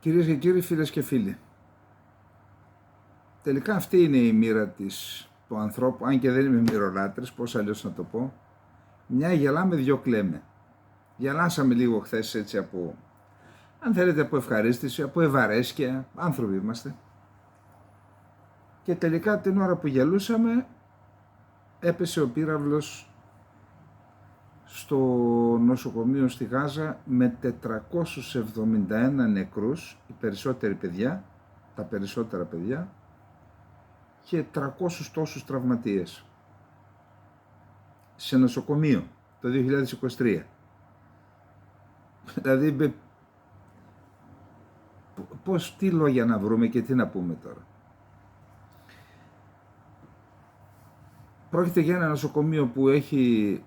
Κυρίες και κύριοι, φίλες και φίλοι, τελικά αυτή είναι η μοίρα του ανθρώπου, αν και δεν είμαι μοιρολάτρης, πώς αλλιώς να το πω. Μια γελάμε, δυο κλαίμε. Γελάσαμε λίγο χθες έτσι από, αν θέλετε, από ευχαρίστηση, από ευαρέσκεια, άνθρωποι είμαστε. Και τελικά την ώρα που γελούσαμε έπεσε ο πύραυλος στο νοσοκομείο στη Γάζα με 471 νεκρούς, οι περισσότεροι παιδιά, τα περισσότερα παιδιά, και 300 τόσους τραυματίες σε νοσοκομείο το 2023. Δηλαδή, τι λόγια να βρούμε και τι να πούμε τώρα. Πρόκειται για ένα νοσοκομείο που έχει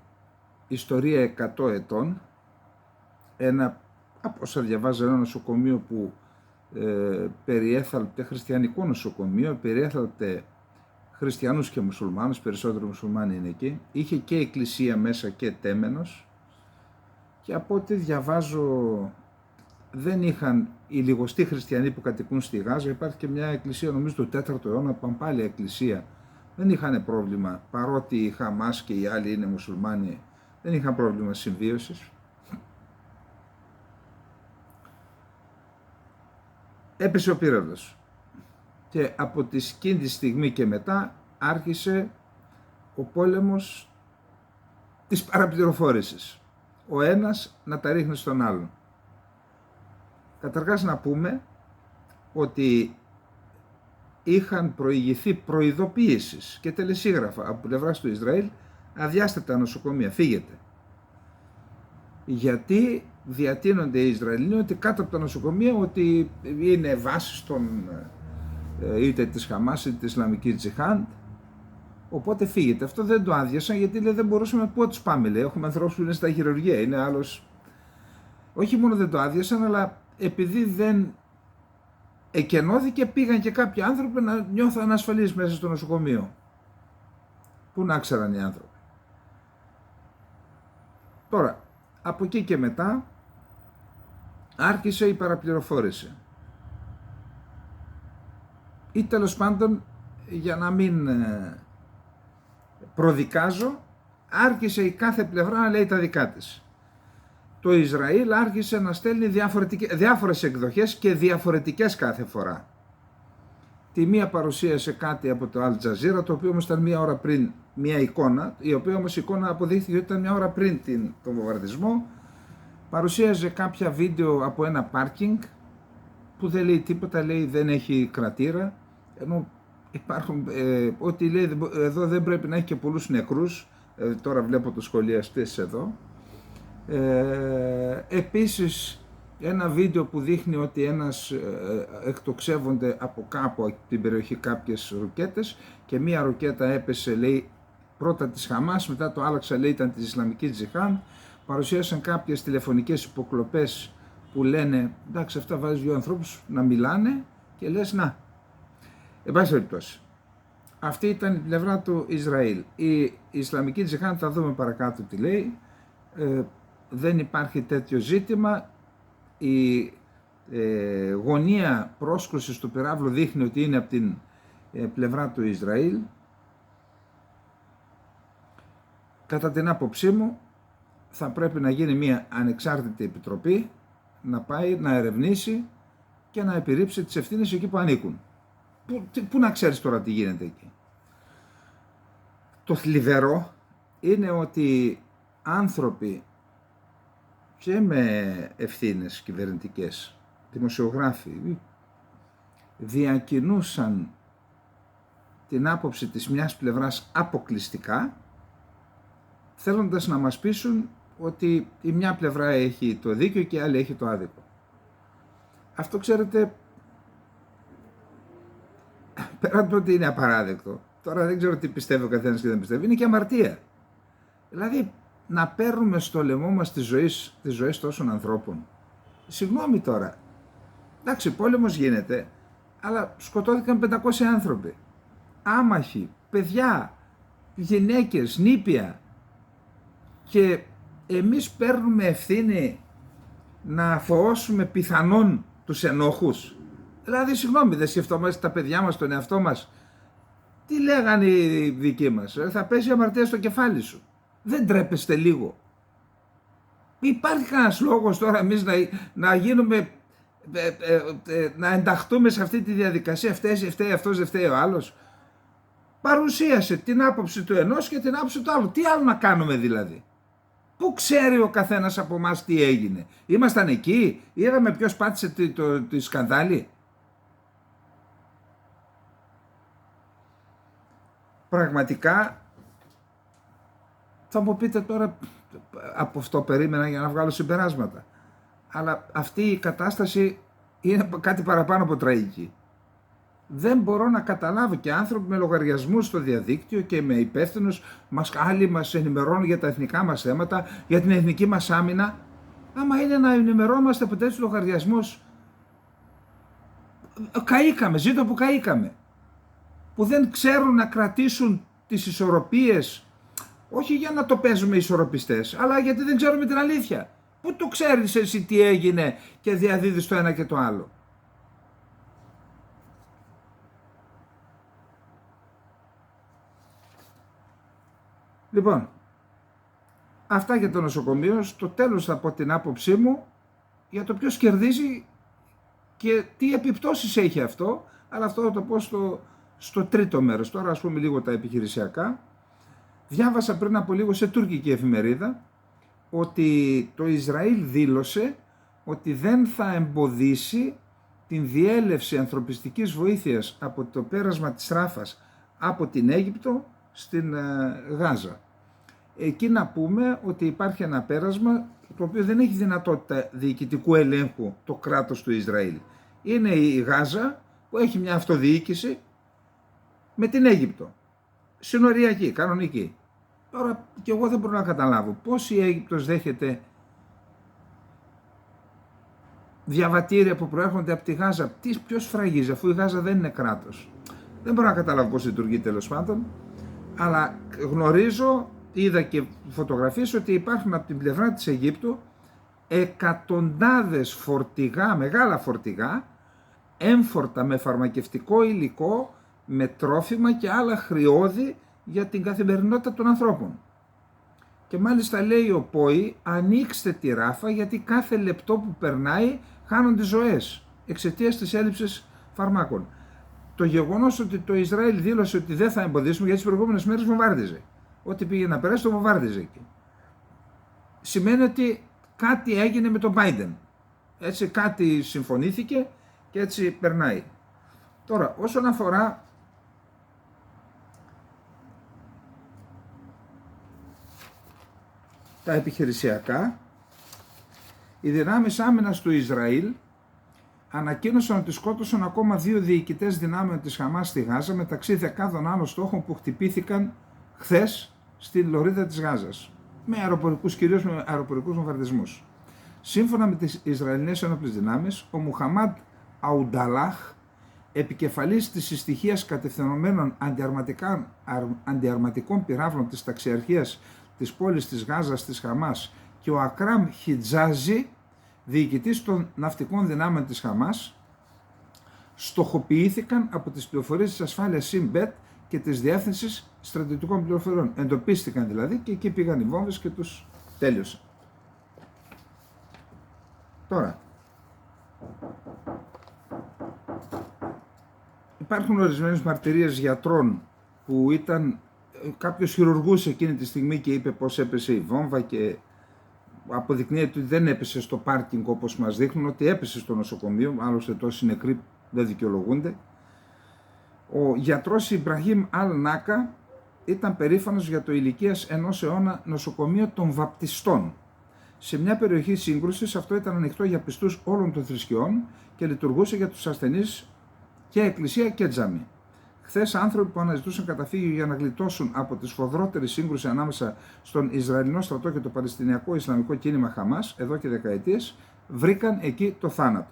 ιστορία 100 ετών, από όσα διαβάζω, ένα νοσοκομείο που περιέθαλπτε, χριστιανικό νοσοκομείο, περιέθαλπτε χριστιανούς και μουσουλμάνους, περισσότερο μουσουλμάνοι είναι εκεί, είχε και εκκλησία μέσα και τέμενος, και από ό,τι διαβάζω δεν είχαν οι λιγοστοί χριστιανοί που κατοικούν στη Γάζα, υπάρχει και μια εκκλησία νομίζω του 4ου αιώνα, παμπάλια εκκλησία, δεν είχαν πρόβλημα, παρότι η Χαμάς και οι άλλοι είναι μουσουλμάνοι, δεν είχαν πρόβλημα συμβίωσης. Έπεσε ο πύραυλος και από τη εκείνη τη στιγμή και μετά άρχισε ο πόλεμος της παραπληροφόρησης. Ο ένας να τα ρίχνει στον άλλον. Καταρχάς να πούμε ότι είχαν προηγηθεί προειδοποιήσεις και τελεσίγραφα από πλευράς του Ισραήλ, αδειάστε τα νοσοκομεία, φύγετε. Γιατί διατείνονται οι Ισραηλοί ότι κάτω από τα νοσοκομεία ότι είναι βάσεις είτε της Χαμάς είτε της Ισλαμικής Τζιχάντ, οπότε φύγετε. Αυτό δεν το άδειασαν γιατί λέει, δεν μπορούσαμε, πού τους πάμε, λέει, έχουμε ανθρώπους που είναι στα χειρουργεία, είναι άλλος. Όχι μόνο δεν το άδειασαν, αλλά επειδή δεν εκενώθηκε, πήγαν και κάποιοι άνθρωποι να νιώθουν ασφαλείς μέσα στο νοσοκομείο. Πού να ξέραν οι άνθρωποι. Τώρα, από εκεί και μετά άρχισε η παραπληροφόρηση. Ή τέλος πάντων, για να μην προδικάζω, άρχισε η κάθε πλευρά να λέει τα δικά της. Το Ισραήλ άρχισε να στέλνει διάφορες εκδοχές και διαφορετικές κάθε φορά. Τη μία παρουσίασε κάτι από το Al Jazeera, το οποίο όμως ήταν μία ώρα πριν μία εικόνα, η οποία όμως η εικόνα αποδείχθηκε ότι ήταν μία ώρα πριν τον βομβαρδισμό. Παρουσίαζε κάποια βίντεο από ένα πάρκινγκ που δεν λέει τίποτα, λέει δεν έχει κρατήρα, ενώ υπάρχουν, ότι λέει εδώ δεν πρέπει να έχει και πολλούς νεκρούς, τώρα βλέπω τους σχολιαστές εδώ. Επίσης ένα βίντεο που δείχνει ότι εκτοξεύονται από κάπου από την περιοχή κάποιες ρουκέτες και μία ρουκέτα έπεσε, λέει, πρώτα της Χαμάς, μετά το άλλαξα, λέει, ήταν της Ισλαμικής Τζιχάντ. Παρουσίασαν κάποιες τηλεφωνικές υποκλοπές που λένε, εντάξει, αυτά βάζει δύο ανθρώπους να μιλάνε και λες να. Εν πάση περιπτώσει, αυτή ήταν η πλευρά του Ισραήλ. Η Ισλαμική Τζιχάντ, θα δούμε παρακάτω τι λέει, δεν υπάρχει τέτοιο ζήτημα. Η γωνία πρόσκρουσης του πυράβλου δείχνει ότι είναι από την πλευρά του Ισραήλ. Κατά την άποψή μου θα πρέπει να γίνει μια ανεξάρτητη επιτροπή, να πάει να ερευνήσει και να επιρρύψει τις ευθύνες εκεί που ανήκουν. Πού να ξέρεις τώρα τι γίνεται εκεί. Το θλιβερό είναι ότι άνθρωποι και με ευθύνες κυβερνητικές, δημοσιογράφοι, διακινούσαν την άποψη της μιας πλευράς αποκλειστικά, θέλοντας να μας πείσουν ότι η μια πλευρά έχει το δίκιο και η άλλη έχει το άδικο. Αυτό, ξέρετε, πέραν του ότι είναι απαράδεκτο, τώρα δεν ξέρω τι πιστεύει ο καθένας και δεν πιστεύει, είναι και αμαρτία. Δηλαδή, να παίρνουμε στο λαιμό μας τις ζωές τόσων ανθρώπων. Συγγνώμη τώρα, εντάξει, πόλεμος γίνεται, αλλά σκοτώθηκαν 500 άνθρωποι, άμαχοι, παιδιά, γυναίκες, νήπια, και εμείς παίρνουμε ευθύνη να αφωώσουμε πιθανόν τους ενόχους. Δηλαδή, συγγνώμη, δεν σκεφτόμαστε τα παιδιά μας, τον εαυτό μας. Τι λέγανε οι δικοί μας, θα πέσει αμαρτία στο κεφάλι σου. Δεν τρέπεστε λίγο? Υπάρχει κανένας λόγος τώρα εμείς να γίνουμε, να ενταχθούμε σε αυτή τη διαδικασία, φταίει αυτός, δεν φταίει ο άλλος? Παρουσίασε την άποψη του ενός και την άποψη του άλλου. Τι άλλο να κάνουμε δηλαδή? Πού ξέρει ο καθένας από εμάς τι έγινε? Ήμασταν εκεί, είδαμε ποιος πάτησε τη σκανδάλη? Πραγματικά θα μου πείτε τώρα, από αυτό περίμενα για να βγάλω συμπεράσματα. Αλλά αυτή η κατάσταση είναι κάτι παραπάνω από τραγική. Δεν μπορώ να καταλάβω, και άνθρωποι με λογαριασμούς στο διαδίκτυο και με υπεύθυνους, άλλοι μας ενημερώνουν για τα εθνικά μας θέματα, για την εθνική μας άμυνα. Άμα είναι να ενημερώνομαστε από τέτοιους λογαριασμούς, καήκαμε, ζήτω που καήκαμε. Που δεν ξέρουν να κρατήσουν τις ισορροπίες, όχι για να το παίζουμε ισορροπιστές, αλλά γιατί δεν ξέρουμε την αλήθεια. Πού το ξέρεις εσύ τι έγινε και διαδίδεις το ένα και το άλλο? Λοιπόν, αυτά για το νοσοκομείο. Στο τέλος θα πω την άποψή μου για το ποιος κερδίζει και τι επιπτώσεις έχει αυτό, αλλά αυτό θα το πω στο τρίτο μέρος. Τώρα ας πούμε λίγο τα επιχειρησιακά. Διάβασα πριν από λίγο σε τουρκική εφημερίδα ότι το Ισραήλ δήλωσε ότι δεν θα εμποδίσει την διέλευση ανθρωπιστικής βοήθειας από το πέρασμα της Ράφας από την Αίγυπτο στην Γάζα. Εκεί να πούμε ότι υπάρχει ένα πέρασμα το οποίο δεν έχει δυνατότητα διοικητικού ελέγχου το κράτος του Ισραήλ. Είναι η Γάζα που έχει μια αυτοδιοίκηση με την Αίγυπτο, συνοριακή, κανονική. Τώρα και εγώ δεν μπορώ να καταλάβω πώς η Αίγυπτος δέχεται διαβατήρια που προέρχονται από τη Γάζα. Ποιος φραγίζει, αφού η Γάζα δεν είναι κράτος? Δεν μπορώ να καταλάβω πώς λειτουργεί, τέλος πάντων, αλλά γνωρίζω, είδα και φωτογραφίες ότι υπάρχουν από την πλευρά της Αιγύπτου εκατοντάδες φορτηγά, μεγάλα φορτηγά, έμφορτα με φαρμακευτικό υλικό, με τρόφιμα και άλλα χρειώδη για την καθημερινότητα των ανθρώπων. Και μάλιστα λέει ο ΠΟΗ, ανοίξτε τη Ράφα γιατί κάθε λεπτό που περνάει χάνονται ζωές εξαιτίας της έλλειψης φαρμάκων. Το γεγονός ότι το Ισραήλ δήλωσε ότι δεν θα εμποδίσουμε, γιατί τις προηγούμενες μέρες βομβάρδιζε. Ό,τι πήγε να περάσει το βομβάρδιζε εκεί. Σημαίνει ότι κάτι έγινε με τον Biden. Έτσι κάτι συμφωνήθηκε και έτσι περνάει. Τώρα όσον αφορά τα επιχειρησιακά, οι δυνάμεις άμυνας του Ισραήλ ανακοίνωσαν ότι σκότωσαν ακόμα 2 διοικητές δυνάμεων της Χαμάς στη Γάζα, μεταξύ δεκάδων άλλων στόχων που χτυπήθηκαν χθες στη λωρίδα της Γάζας, κυρίως με αεροπορικούς βομβαρδισμούς. Σύμφωνα με τις Ισραηλινές Ενόπλες Δυνάμεις, ο Μουχαμάντ Αουνταλάχ, επικεφαλής της συστοιχίας κατευθυνωμένων αντιαρματικών πυράβλων της ταξιαρχίας της πόλης της Γάζας της Χαμάς, και ο Ακράμ Χιτζάζη, διοικητής των ναυτικών δυνάμεων της Χαμάς, στοχοποιήθηκαν από τις πληροφορίες της ασφάλειας ΣΥΜΠΕΤ και της Διεύθυνσης Στρατιωτικών Πληροφοριών. Εντοπίστηκαν δηλαδή και εκεί πήγαν οι βόμβες και τους τέλειωσαν. Τώρα, υπάρχουν ορισμένες μαρτυρίες γιατρών που κάποιος χειρουργούσε εκείνη τη στιγμή και είπε πως έπεσε η βόμβα και αποδεικνύεται ότι δεν έπεσε στο πάρκινγκ όπως μας δείχνουν, ότι έπεσε στο νοσοκομείο, άλλωστε τόσοι νεκροί δεν δικαιολογούνται. Ο γιατρός Ιμπραχήμ Αλ Νάκα ήταν περήφανος για το ηλικίας 1 αιώνα νοσοκομείο των βαπτιστών. Σε μια περιοχή σύγκρουσης αυτό ήταν ανοιχτό για πιστούς όλων των θρησκειών και λειτουργούσε για τους ασθενείς και εκκλησία και τζάμι. Χθες άνθρωποι που αναζητούσαν καταφύγιο για να γλιτώσουν από τη σφοδρότερη σύγκρουση ανάμεσα στον Ισραηλινό στρατό και το Παλαιστινιακό Ισλαμικό κίνημα Χαμάς, εδώ και δεκαετίες, βρήκαν εκεί το θάνατο.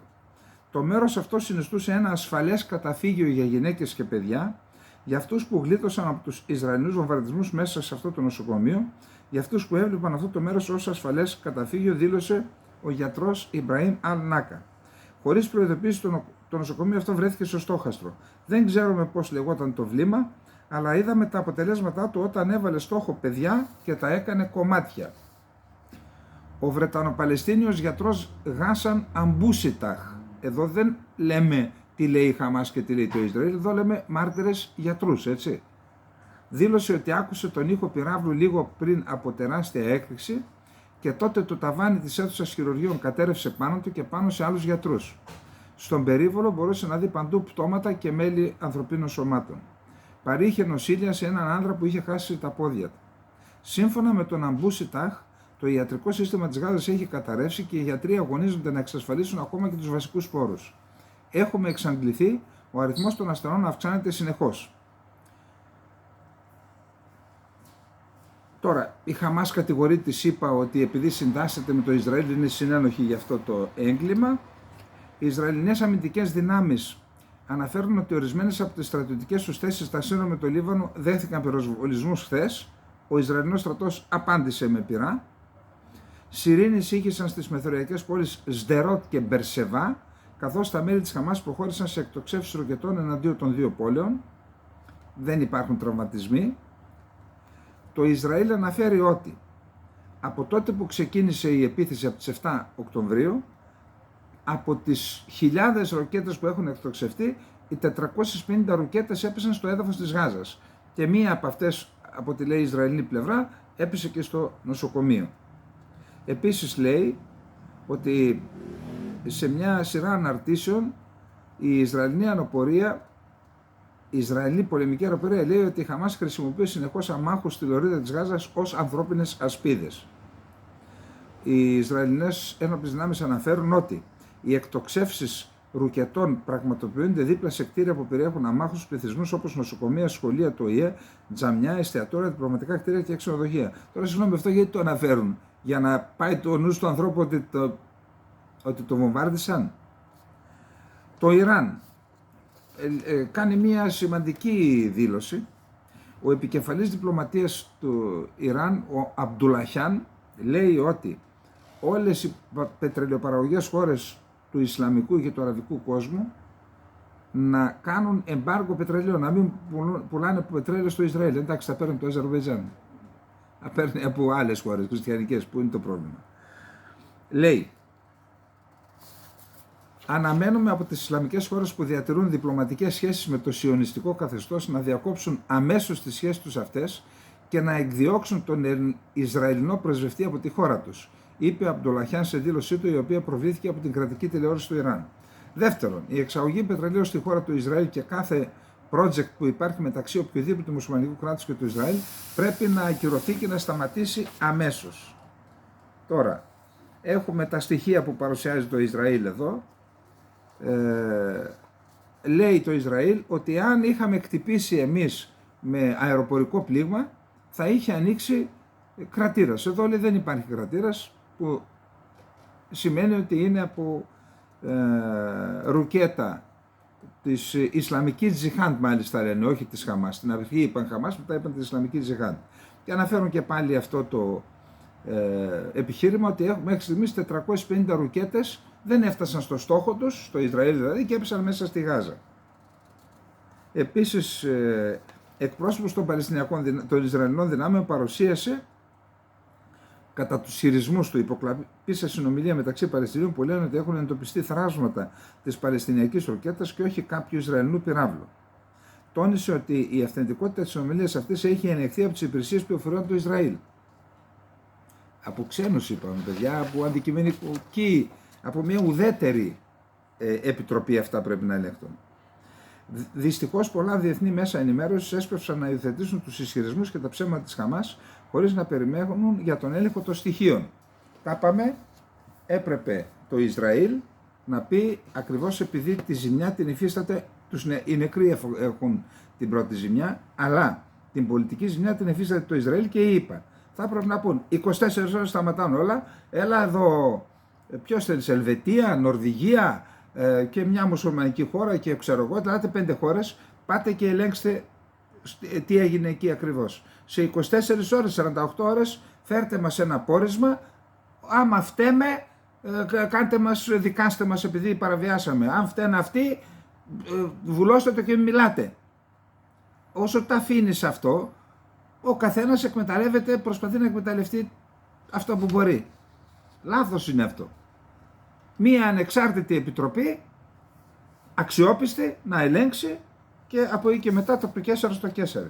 Το μέρος αυτό συνιστούσε ένα ασφαλές καταφύγιο για γυναίκες και παιδιά, για αυτούς που γλίτωσαν από τους Ισραηλινούς βομβαρδισμούς μέσα σε αυτό το νοσοκομείο, για αυτούς που έβλεπαν αυτό το μέρος ως ασφαλές καταφύγιο, δήλωσε ο γιατρός Ιμπραήμ Αλ Νάκα. Χωρίς προειδοποίηση, το νοσοκομείο αυτό βρέθηκε στο στόχαστρο. Δεν ξέρουμε πώς λεγόταν το βλήμα, αλλά είδαμε τα αποτελέσματά του όταν έβαλε στόχο παιδιά και τα έκανε κομμάτια. Ο Βρετανοπαλαιστίνιος γιατρός Γάσαν Αμπούσιταχ, εδώ δεν λέμε τι λέει η Χαμάς και τι λέει το Ισραήλ, εδώ λέμε μάρτυρες γιατρούς, έτσι. Δήλωσε ότι άκουσε τον ήχο πυράβλου λίγο πριν από τεράστια έκρηξη και τότε το ταβάνι της αίθουσας χειρουργείων κατέρευσε πάνω του και πάνω σε άλλους γιατρούς. Στον περίβολο μπορούσε να δει παντού πτώματα και μέλη ανθρωπίνων σωμάτων. Παρήχε νοσήλεια σε έναν άνδρα που είχε χάσει τα πόδια του. Σύμφωνα με τον Αμπούσιταχ, το ιατρικό σύστημα της Γάζας έχει καταρρεύσει και οι γιατροί αγωνίζονται να εξασφαλίσουν ακόμα και τους βασικούς πόρους. Έχουμε εξαντληθεί, ο αριθμός των ασθενών αυξάνεται συνεχώς. Τώρα, η Χαμάς κατηγορεί τη ΣΥΠΑ ότι επειδή συντάσσεται με το Ισραήλ είναι συνένοχη για αυτό το έγκλημα. Οι Ισραηλινές αμυντικές δυνάμεις αναφέρουν ότι ορισμένες από τις στρατιωτικές τους θέσεις στα σύνορα με το Λίβανο δέχθηκαν πυροσβολισμούς χθες. Ο Ισραηλινός στρατός απάντησε με πυρά. Σιρήνες ήχησαν στις μεθοριακές πόλεις Σδερότ και Μπερσεβά, καθώς τα μέλη της Χαμάς προχώρησαν σε εκτοξεύσεις ροκετών εναντίον των δύο πόλεων. Δεν υπάρχουν τραυματισμοί. Το Ισραήλ αναφέρει ότι από τότε που ξεκίνησε η επίθεση από τις 7 Οκτωβρίου, από τις χιλιάδες ροκέτες που έχουν εκτοξευτεί, οι 450 ροκέτες έπεσαν στο έδαφος της Γάζας και μία από αυτές, από τη λέει η Ισραηλινή πλευρά, έπεσε και στο νοσοκομείο. Επίσης λέει ότι σε μια σειρά αναρτήσεων η Ισραηλινή αεροπορία, η Ισραηλινή πολεμική αεροπορία λέει ότι η Χαμάς χρησιμοποιεί συνεχώς αμάχους στη λωρίδα της Γάζας ως ανθρώπινες ασπίδες. Οι Ισραηλινές ένοπλες δυνάμεις αναφέρουν ότι οι εκτοξεύσεις ρουκετών πραγματοποιούνται δίπλα σε κτίρια που περιέχουν αμάχους πληθυσμούς όπως νοσοκομεία, σχολεία, το ΙΕ, τζαμιά, εστιατόρια, διπλωματικά κτίρια και ξενοδοχεία. Τώρα συγγνώμη, αυτό γιατί το αναφέρουν, για να πάει το νου του ανθρώπου ότι το βομβάρδισαν. Το Ιράν κάνει μια σημαντική δήλωση. Ο επικεφαλής διπλωματίας του Ιράν, ο Αμπντουλαχιάν, λέει ότι όλες οι πετρελαιοπαραγωγές χώρες του Ισλαμικού και του Αραβικού κόσμου να κάνουν εμπάργο πετρελαίου, να μην πουλάνε πετρέλαιο στο Ισραήλ. Εντάξει, θα παίρνουν το Αζερβαϊτζάν. Θα παίρνει από άλλες χώρες χριστιανικές, που είναι το πρόβλημα. Λέει, αναμένουμε από τις Ισλαμικές χώρες που διατηρούν διπλωματικές σχέσεις με το σιωνιστικό καθεστώς να διακόψουν αμέσως τις σχέσεις τους αυτές και να εκδιώξουν τον Ισραηλινό πρεσβευτή από τη χώρα τους, είπε ο Αμπντουλαχιάν σε δήλωσή του, η οποία προβήθηκε από την κρατική τηλεόραση του Ιράν. Δεύτερον, η εξαγωγή πετρελαίου στη χώρα του Ισραήλ και κάθε project που υπάρχει μεταξύ οποιοδήποτε μουσουλμανικού κράτους και του Ισραήλ πρέπει να ακυρωθεί και να σταματήσει αμέσως. Τώρα, έχουμε τα στοιχεία που παρουσιάζει το Ισραήλ εδώ. Λέει το Ισραήλ ότι αν είχαμε χτυπήσει εμείς με αεροπορικό πλήγμα θα είχε ανοίξει κρατήρας. Εδώ λέει δεν υπάρχει κρατήρας, που σημαίνει ότι είναι από ρουκέτα της Ισλαμικής Τζιχάντ, μάλιστα λένε, όχι της Χαμάς. Στην αρχή είπαν Χαμάς, μετά είπαν της Ισλαμικής Τζιχάντ. Και αναφέρουν και πάλι αυτό το επιχείρημα ότι έχουμε μέχρι στιγμής 450 ρουκέτες δεν έφτασαν στο στόχο τους, στο Ισραήλ δηλαδή, και έπεσαν μέσα στη Γάζα. Επίσης, εκπρόσωπος των Ισραηλινών δυνάμεων παρουσίασε κατά τους χειρισμούς του υποκλαπή σε συνομιλία μεταξύ Παλαιστινίων που λένε ότι έχουν εντοπιστεί θράσματα της Παλαιστινιακής ροκέτας και όχι κάποιου Ισραηλινού πυράβλου. Τόνισε ότι η αυθεντικότητα της συνομιλίας αυτής έχει ενεχθεί από τις υπηρεσίες πληροφοριών του Ισραήλ. Από ξένους είπαμε, παιδιά, από αντικειμενική, από μια ουδέτερη επιτροπή αυτά πρέπει να ελέγχουν. Δυστυχώς πολλά διεθνή μέσα ενημέρωσης έσπευσαν να υιοθετήσουν τους ισχυρισμούς και τα ψέματα της Χαμάς χωρίς να περιμένουν για τον έλεγχο των στοιχείων. Τα πάμε, έπρεπε το Ισραήλ να πει ακριβώς επειδή τη ζημιά την υφίσταται, οι νεκροί έχουν την πρώτη ζημιά, αλλά την πολιτική ζημιά την υφίσταται το Ισραήλ και η ΗΠΑ. Θα πρέπει να πούν 24 ώρες σταματάνε όλα, έλα εδώ, ποιος θέλει, Ελβετία, Νορβηγία και μια μουσουλμανική χώρα και ξέρω εγώ, δηλαδή 5 χώρες, πάτε και ελέγξτε τι έγινε εκεί ακριβώς. Σε 24 ώρες, 48 ώρες φέρτε μας ένα πόρισμα, άμα φταίμε κάντε μας, δικάστε μας επειδή παραβιάσαμε. Αν φταίνε αυτοί, βουλώστε το και μιλάτε. Όσο τα αφήνεις αυτό, ο καθένας εκμεταλλεύεται, προσπαθεί να εκμεταλλευτεί αυτό που μπορεί. Λάθος είναι αυτό. Μία ανεξάρτητη επιτροπή, αξιόπιστη, να ελέγξει και από εκεί και μετά το Κέσσαρο στο Κέσσαρο.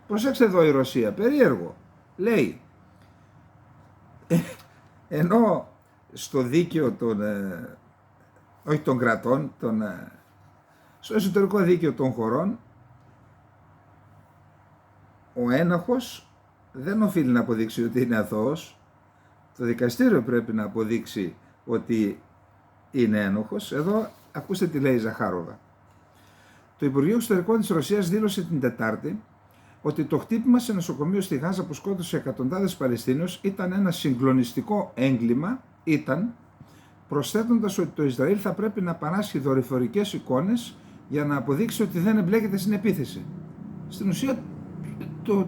Προσέξτε εδώ η Ρωσία, περίεργο. Λέει, ενώ στο δίκαιο όχι των κρατών, στο εσωτερικό δίκαιο των χωρών, ο ένοχος δεν οφείλει να αποδείξει ότι είναι αθώος. Το δικαστήριο πρέπει να αποδείξει ότι είναι ένοχος. Εδώ ακούστε τι λέει η Ζαχάροβα. Το Υπουργείο Εξωτερικών της Ρωσίας δήλωσε την Τετάρτη ότι το χτύπημα σε νοσοκομείο στη Γάζα που σκότωσε εκατοντάδες Παλαιστίνιους ήταν ένα συγκλονιστικό έγκλημα, προσθέτοντας ότι το Ισραήλ θα πρέπει να παράσχει δορυφορικές εικόνες για να αποδείξει ότι δεν εμπλέκεται στην επίθεση. Στην ουσία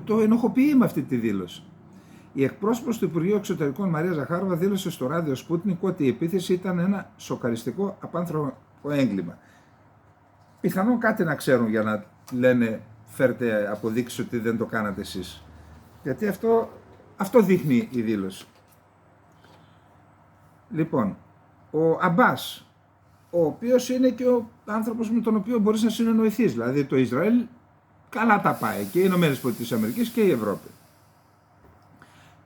το ενοχοποιεί με αυτή τη δήλωση. Η εκπρόσωπος του Υπουργείου Εξωτερικών Μαρία Ζαχάροβα δήλωσε στο ράδιο Σπούτνικ ότι η επίθεση ήταν ένα σοκαριστικό απάνθρωπο έγκλημα. Πιθανόν κάτι να ξέρουν για να λένε φέρτε αποδείξεις ότι δεν το κάνατε εσείς. Γιατί αυτό δείχνει η δήλωση. Λοιπόν, ο Αμπάς, ο οποίος είναι και ο άνθρωπος με τον οποίο μπορείς να συνεννοηθείς, δηλαδή το Ισραήλ καλά τα πάει και οι Ηνωμένες Πολιτείες Αμερικής και η Ευρώπη.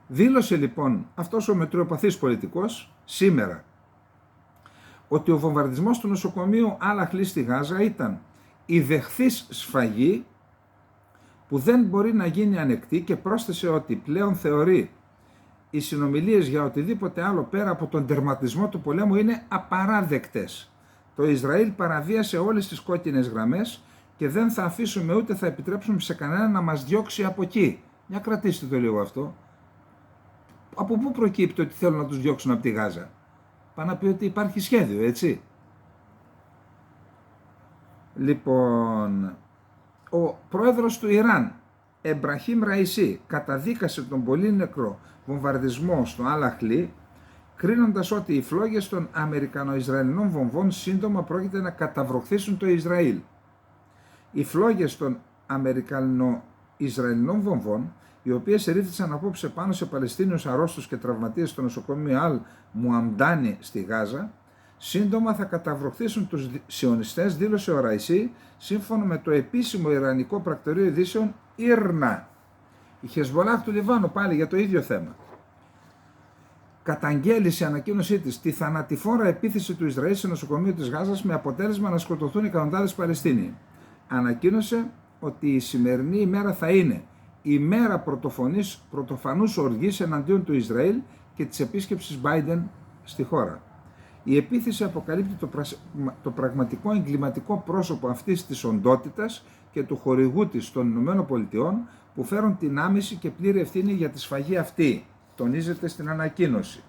Δήλωσε λοιπόν αυτός ο μετριοπαθής πολιτικός σήμερα ότι ο βομβαρδισμός του νοσοκομείου Αλ-Αχλή στη Γάζα ήταν η δεχθής σφαγή που δεν μπορεί να γίνει ανεκτή και πρόσθεσε ότι πλέον θεωρεί οι συνομιλίες για οτιδήποτε άλλο πέρα από τον τερματισμό του πολέμου είναι απαράδεκτες. Το Ισραήλ παραβίασε όλες τις κόκκινες γραμμές και δεν θα αφήσουμε ούτε θα επιτρέψουμε σε κανένα να μας διώξει από εκεί. Για κρατήστε το λίγο αυτό. Από πού προκύπτει ότι θέλουν να τους διώξουν από τη Γάζα? Πάνε να πει ότι υπάρχει σχέδιο, έτσι. Λοιπόν, ο πρόεδρος του Ιράν, Εμπραχήμ Ραϊσί, καταδίκασε τον πολύ νεκρό βομβαρδισμό στο Αλ-Αχλή, κρίνοντας ότι οι φλόγες των Αμερικανοϊσραηλινών βομβών σύντομα πρόκειται να καταβροχθήσουν το Ισραήλ. Οι φλόγες των Αμερικανοϊσραηλινών βομβών, οι οποίες ρίχθησαν απόψε πάνω σε Παλαιστίνιους αρρώστους και τραυματίες στο νοσοκομείο Αλ-Μουαμντάνι στη Γάζα, σύντομα θα καταβροχθήσουν τους σιωνιστές, δήλωσε ο Ραϊσί, σύμφωνα με το επίσημο Ιρανικό πρακτορείο ειδήσεων Ήρνα. Η Χεσβολάχ του Λιβάνου πάλι για το ίδιο θέμα. Καταγγέλει σε ανακοίνωσή της τη θανατηφόρα επίθεση του Ισραήλ σε νοσοκομείο της Γάζας με αποτέλεσμα να σκοτωθούν εκατοντάδες Παλαιστίνοι. Ανακοίνωσε ότι η σημερινή ημέρα θα είναι η μέρα πρωτοφανούς οργής εναντίον του Ισραήλ και της επίσκεψης Biden στη χώρα. Η επίθεση αποκαλύπτει το πραγματικό εγκληματικό πρόσωπο αυτής της οντότητας και του χορηγού της των ΗΠΑ που φέρουν την άμεση και πλήρη ευθύνη για τη σφαγή αυτή. Τονίζεται στην ανακοίνωση.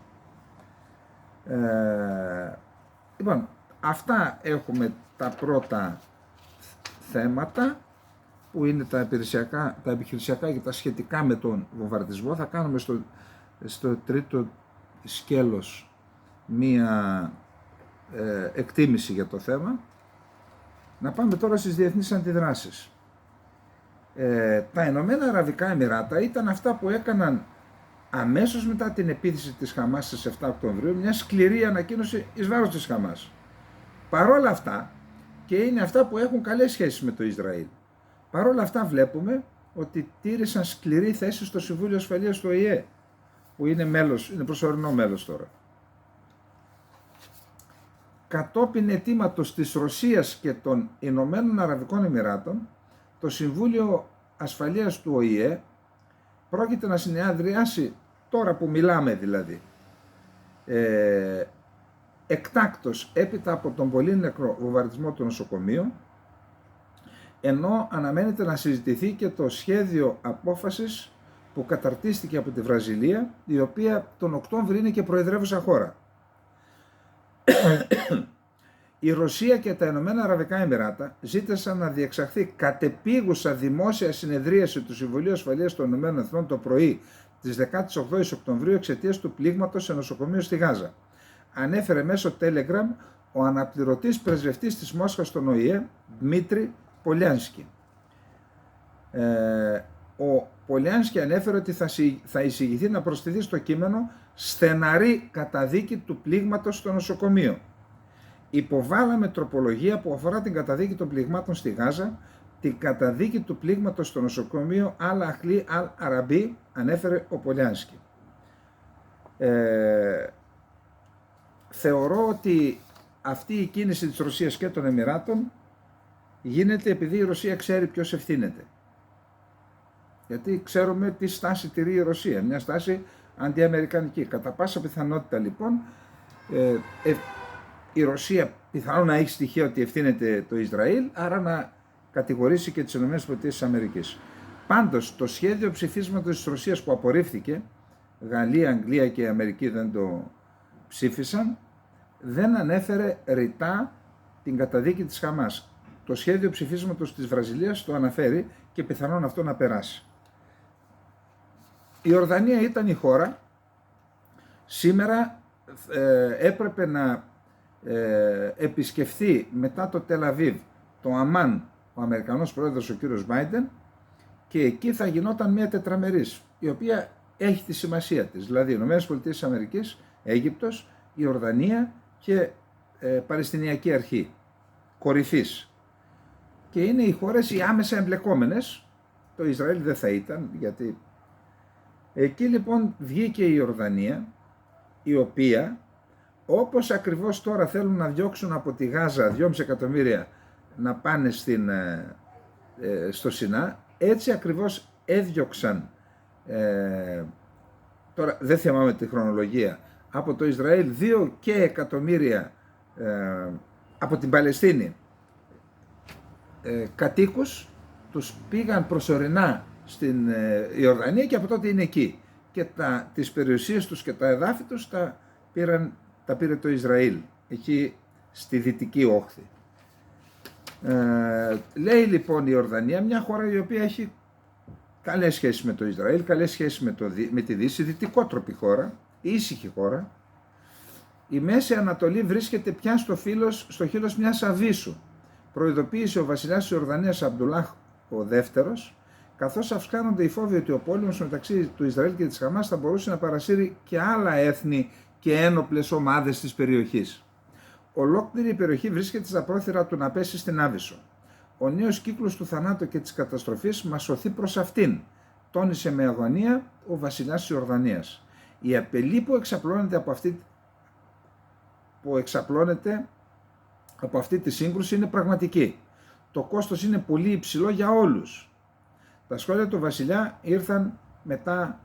Λοιπόν, αυτά έχουμε τα πρώτα θέματα που είναι τα επιχειρησιακά και τα σχετικά με τον βομβαρδισμό. Θα κάνουμε στο τρίτο σκέλος μία εκτίμηση για το θέμα. Να πάμε τώρα στις διεθνείς αντιδράσεις. Τα Ηνωμένα Αραβικά Εμιράτα ήταν αυτά που έκαναν αμέσως μετά την επίθεση της Χαμάς στις 7 Οκτωβρίου μια σκληρή ανακοίνωση εις βάρος της Χαμάς. Παρόλα αυτά, και είναι αυτά που έχουν καλές σχέσεις με το Ισραήλ, παρόλα αυτά βλέπουμε ότι τήρησαν σκληρή θέση στο Συμβούλιο Ασφαλείας του ΟΗΕ, που είναι προσωρινό μέλος τώρα. Κατόπιν αιτήματος της Ρωσίας και των Ηνωμένων Αραβικών Εμιράτων, το Συμβούλιο Ασφαλείας του ΟΗΕ πρόκειται να συνεδριάσει, τώρα που μιλάμε δηλαδή, εκτάκτος έπειτα από τον πολύ νεκρό βομβαρδισμό του νοσοκομείου, ενώ αναμένεται να συζητηθεί και το σχέδιο απόφασης που καταρτίστηκε από τη Βραζιλία, η οποία τον Οκτώβρη είναι και προεδρεύουσα χώρα. Η Ρωσία και τα Ηνωμένα Αραβικά Εμιράτα ζήτησαν να διεξαχθεί κατεπίγουσα δημόσια συνεδρίαση του Συμβουλίου Ασφαλείας των Ηνωμένων Εθνών το πρωί της 18ης Οκτωβρίου εξαιτίας του πλήγματος σε νοσοκομείο στη Γάζα. ανέφερε μέσω Telegram ο αναπληρωτής πρεσβευτής της Μόσχας στον ΟΗΕ, Δημήτρη Πολιάνσκι. Ο Πολιάνσκι ανέφερε ότι θα εισηγηθεί να προσθεθεί στο κείμενο στεναρή καταδίκη του πλήγματος στο νοσοκομείο. Υποβάλαμε τροπολογία που αφορά την καταδίκη των πληγμάτων στη Γάζα, την καταδίκη του πλήγματος στο νοσοκομείο Αλ-Αχλή Αλ-Αραμπί, ανέφερε ο Πολιάνσκι. Θεωρώ ότι αυτή η κίνηση της Ρωσίας και των Εμιράτων γίνεται επειδή η Ρωσία ξέρει ποιος ευθύνεται. Γιατί ξέρουμε τι στάση τηρεί η Ρωσία, μια στάση αντιαμερικανική. Κατά πάσα πιθανότητα λοιπόν η Ρωσία πιθανόν να έχει στοιχεία ότι ευθύνεται το Ισραήλ, άρα να κατηγορήσει και τις ΗΠΑ. Πάντως το σχέδιο ψηφίσματος της Ρωσίας που απορρίφθηκε, Γαλλία, Αγγλία και η Αμερική δεν το ψήφισαν, δεν ανέφερε ρητά την καταδίκη της Χαμάς. Το σχέδιο ψηφίσματος της Βραζιλίας το αναφέρει και πιθανόν αυτό να περάσει. Η Ιορδανία ήταν η χώρα, σήμερα έπρεπε να επισκεφθεί μετά το Τελαβίβ, το Αμάν, ο Αμερικανός πρόεδρος ο κύριος Μπάιντεν, και εκεί θα γινόταν μια τετραμερής, η οποία έχει τη σημασία της, δηλαδή ΗΠΑ, Αίγυπτος, Ιορδανία και Παλαιστινιακή Αρχή, κορυφής. Και είναι οι χώρες οι άμεσα εμπλεκόμενες, το Ισραήλ δεν θα ήταν, γιατί εκεί λοιπόν βγήκε η Ιορδανία, η οποία όπως ακριβώς τώρα θέλουν να διώξουν από τη Γάζα 2,5 εκατομμύρια να πάνε στο Σινά, έτσι ακριβώς έδιωξαν, τώρα δεν θυμάμαι τη χρονολογία, από το Ισραήλ 2 εκατομμύρια από την Παλαιστίνη κατοίκους, τους πήγαν προσωρινά στην Ιορδανία και από τότε είναι εκεί. Και τις περιουσίες τους και τα εδάφη τους τα πήρε το Ισραήλ, εκεί στη δυτική όχθη. Λέει λοιπόν η Ιορδανία, μια χώρα η οποία έχει καλές σχέσεις με το Ισραήλ, καλές σχέσεις με τη Δύση, δυτικότροπη χώρα, ήσυχη χώρα. Η Μέση Ανατολή βρίσκεται πια στο χείλος μιας αβύσσου. Προειδοποίησε ο βασιλιάς της Ιορδανίας Αμπτουλάχ ο δεύτερος, καθώς αυξάνονται οι φόβοι ότι ο πόλεμος μεταξύ του Ισραήλ και της Χαμάς θα μπορούσε να παρασύρει και άλλα έθνη και ένοπλες ομάδες της περιοχής. Ολόκληρη η περιοχή βρίσκεται στα πρόθυρα του να πέσει στην άβυσσο. Ο νέος κύκλος του θανάτου και της καταστροφής μας σωθεί προς αυτήν, τόνισε με αγωνία ο βασιλιάς της Ιορδανίας. Η απειλή που εξαπλώνεται από αυτή τη σύγκρουση είναι πραγματική. Το κόστος είναι πολύ υψηλό για όλους. Τα σχόλια του βασιλιά ήρθαν μετά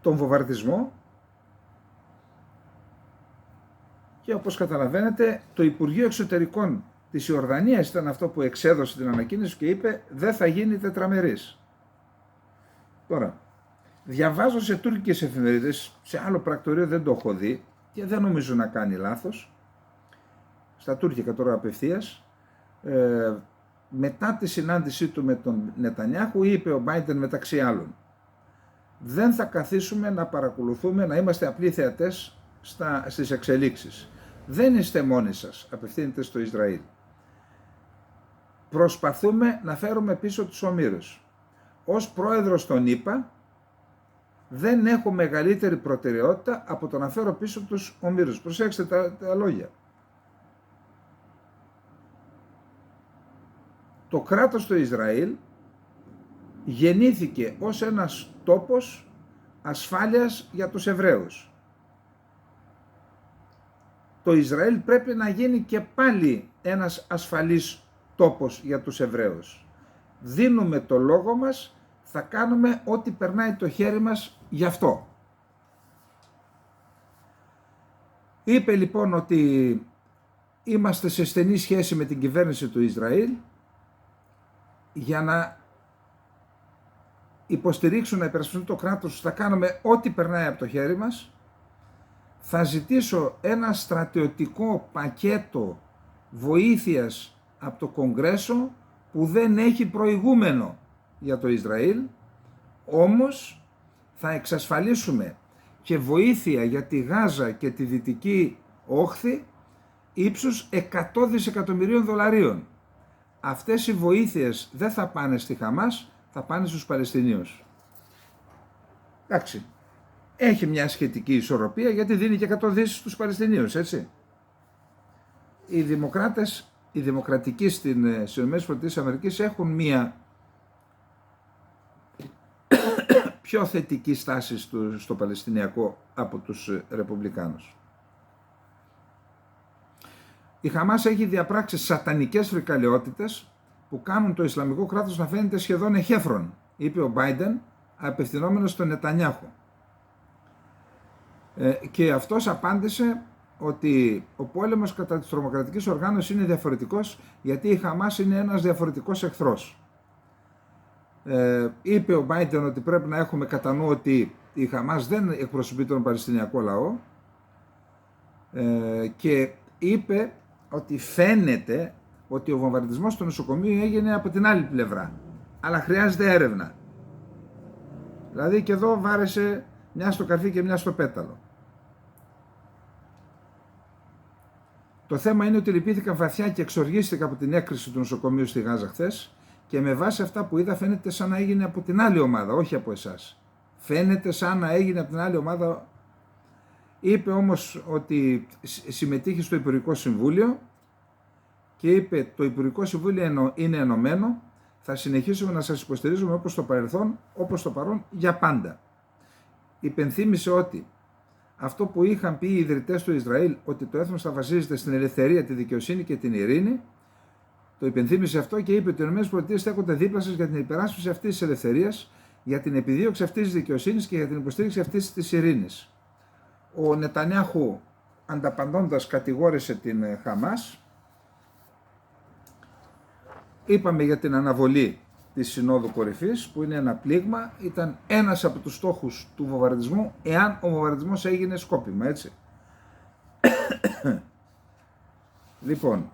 τον βομβαρδισμό και όπως καταλαβαίνετε το Υπουργείο Εξωτερικών της Ιορδανίας ήταν αυτό που εξέδωσε την ανακοίνωση και είπε δεν θα γίνει τετραμερής. Τώρα, διαβάζω σε τουρκικές εφημερίδες, σε άλλο πρακτορείο δεν το έχω δει και δεν νομίζω να κάνει λάθος, στα τουρκικά τώρα απευθείας, μετά τη συνάντησή του με τον Νετανιάχου είπε ο Μπάιντεν μεταξύ άλλων, δεν θα καθίσουμε να παρακολουθούμε, να είμαστε απλοί θεατές στις εξελίξεις. Δεν είστε μόνοι σας, απευθύνεται στο Ισραήλ. Προσπαθούμε να φέρουμε πίσω τους ομήρους. Ως πρόεδρος των ΗΠΑ δεν έχω μεγαλύτερη προτεραιότητα από το να φέρω πίσω τους ομήρους. Προσέξτε τα λόγια. Το κράτος του Ισραήλ γεννήθηκε ως ένας τόπος ασφάλειας για τους Εβραίους. Το Ισραήλ πρέπει να γίνει και πάλι ένας ασφαλής τόπος για τους Εβραίους. Δίνουμε το λόγο μας, θα κάνουμε ό,τι περνάει το χέρι μας γι' αυτό. Είπε λοιπόν ότι είμαστε σε στενή σχέση με την κυβέρνηση του Ισραήλ για να υποστηρίξουν, να υπερασπιστούν το κράτος, θα κάνουμε ό,τι περνάει από το χέρι μας. Θα ζητήσω ένα στρατιωτικό πακέτο βοήθειας από το Κογκρέσο που δεν έχει προηγούμενο για το Ισραήλ, όμως θα εξασφαλίσουμε και βοήθεια για τη Γάζα και τη Δυτική Όχθη ύψους 100 δισεκατομμυρίων δολαρίων. Αυτές οι βοήθειες δεν θα πάνε στη Χαμάς, θα πάνε στους Παλαιστινίους. Εντάξει, έχει μια σχετική ισορροπία γιατί δίνει και 100 δις στους Παλαιστινίους, έτσι. Οι δημοκράτες, οι δημοκρατικοί στις ΗΠΑ έχουν μια πιο θετική στάση στο Παλαιστινιακό από τους Ρεπουμπλικάνους. Η Χαμάς έχει διαπράξει σατανικές φρικαλαιότητες που κάνουν το Ισλαμικό κράτος να φαίνεται σχεδόν εχέφρον, είπε ο Μπάιντεν απευθυνόμενος στον Νετανιάχου. Και αυτός απάντησε ότι ο πόλεμος κατά της τρομοκρατικής οργάνωσης είναι διαφορετικός γιατί η Χαμάς είναι ένας διαφορετικός εχθρός. Είπε ο Μπάιντεν ότι πρέπει να έχουμε κατά νου ότι η Χαμάς δεν εκπροσωπεί τον Παλαιστινιακό λαό και είπε ότι φαίνεται ότι ο βομβαρδισμός στο νοσοκομείο έγινε από την άλλη πλευρά, αλλά χρειάζεται έρευνα. Δηλαδή και εδώ βάρεσε μια στο καρφί και μια στο πέταλο. Το θέμα είναι ότι λυπήθηκαν βαθιά και εξοργίστηκα από την έκρηξη του νοσοκομείου στη Γάζα χθες και με βάση αυτά που είδα φαίνεται σαν να έγινε από την άλλη ομάδα, όχι από εσάς. Φαίνεται σαν να έγινε από την άλλη ομάδα. Είπε όμως ότι συμμετείχε στο Υπουργικό Συμβούλιο και είπε το Υπουργικό Συμβούλιο είναι ενωμένο, θα συνεχίσουμε να σας υποστηρίζουμε όπως το παρελθόν, όπως το παρόν για πάντα. Υπενθύμησε ότι αυτό που είχαν πει οι ιδρυτές του Ισραήλ, ότι το έθνος θα βασίζεται στην ελευθερία, τη δικαιοσύνη και την ειρήνη, το υπενθύμησε αυτό και είπε ότι οι ΗΠΑ στέκονται δίπλα σας για την υπεράσπιση αυτής της ελευθερίας, για την επιδίωξη αυτής της δικαιοσύνης και για την υποστήριξη αυτής της ειρήνης. Ο Νετανιάχου ανταπαντώντας κατηγόρησε την Χαμάς. Είπαμε για την αναβολή της Συνόδου Κορυφής που είναι ένα πλήγμα, ήταν ένας από τους στόχους του βομβαρδισμού εάν ο βομβαρδισμός έγινε σκόπιμα, έτσι. Λοιπόν,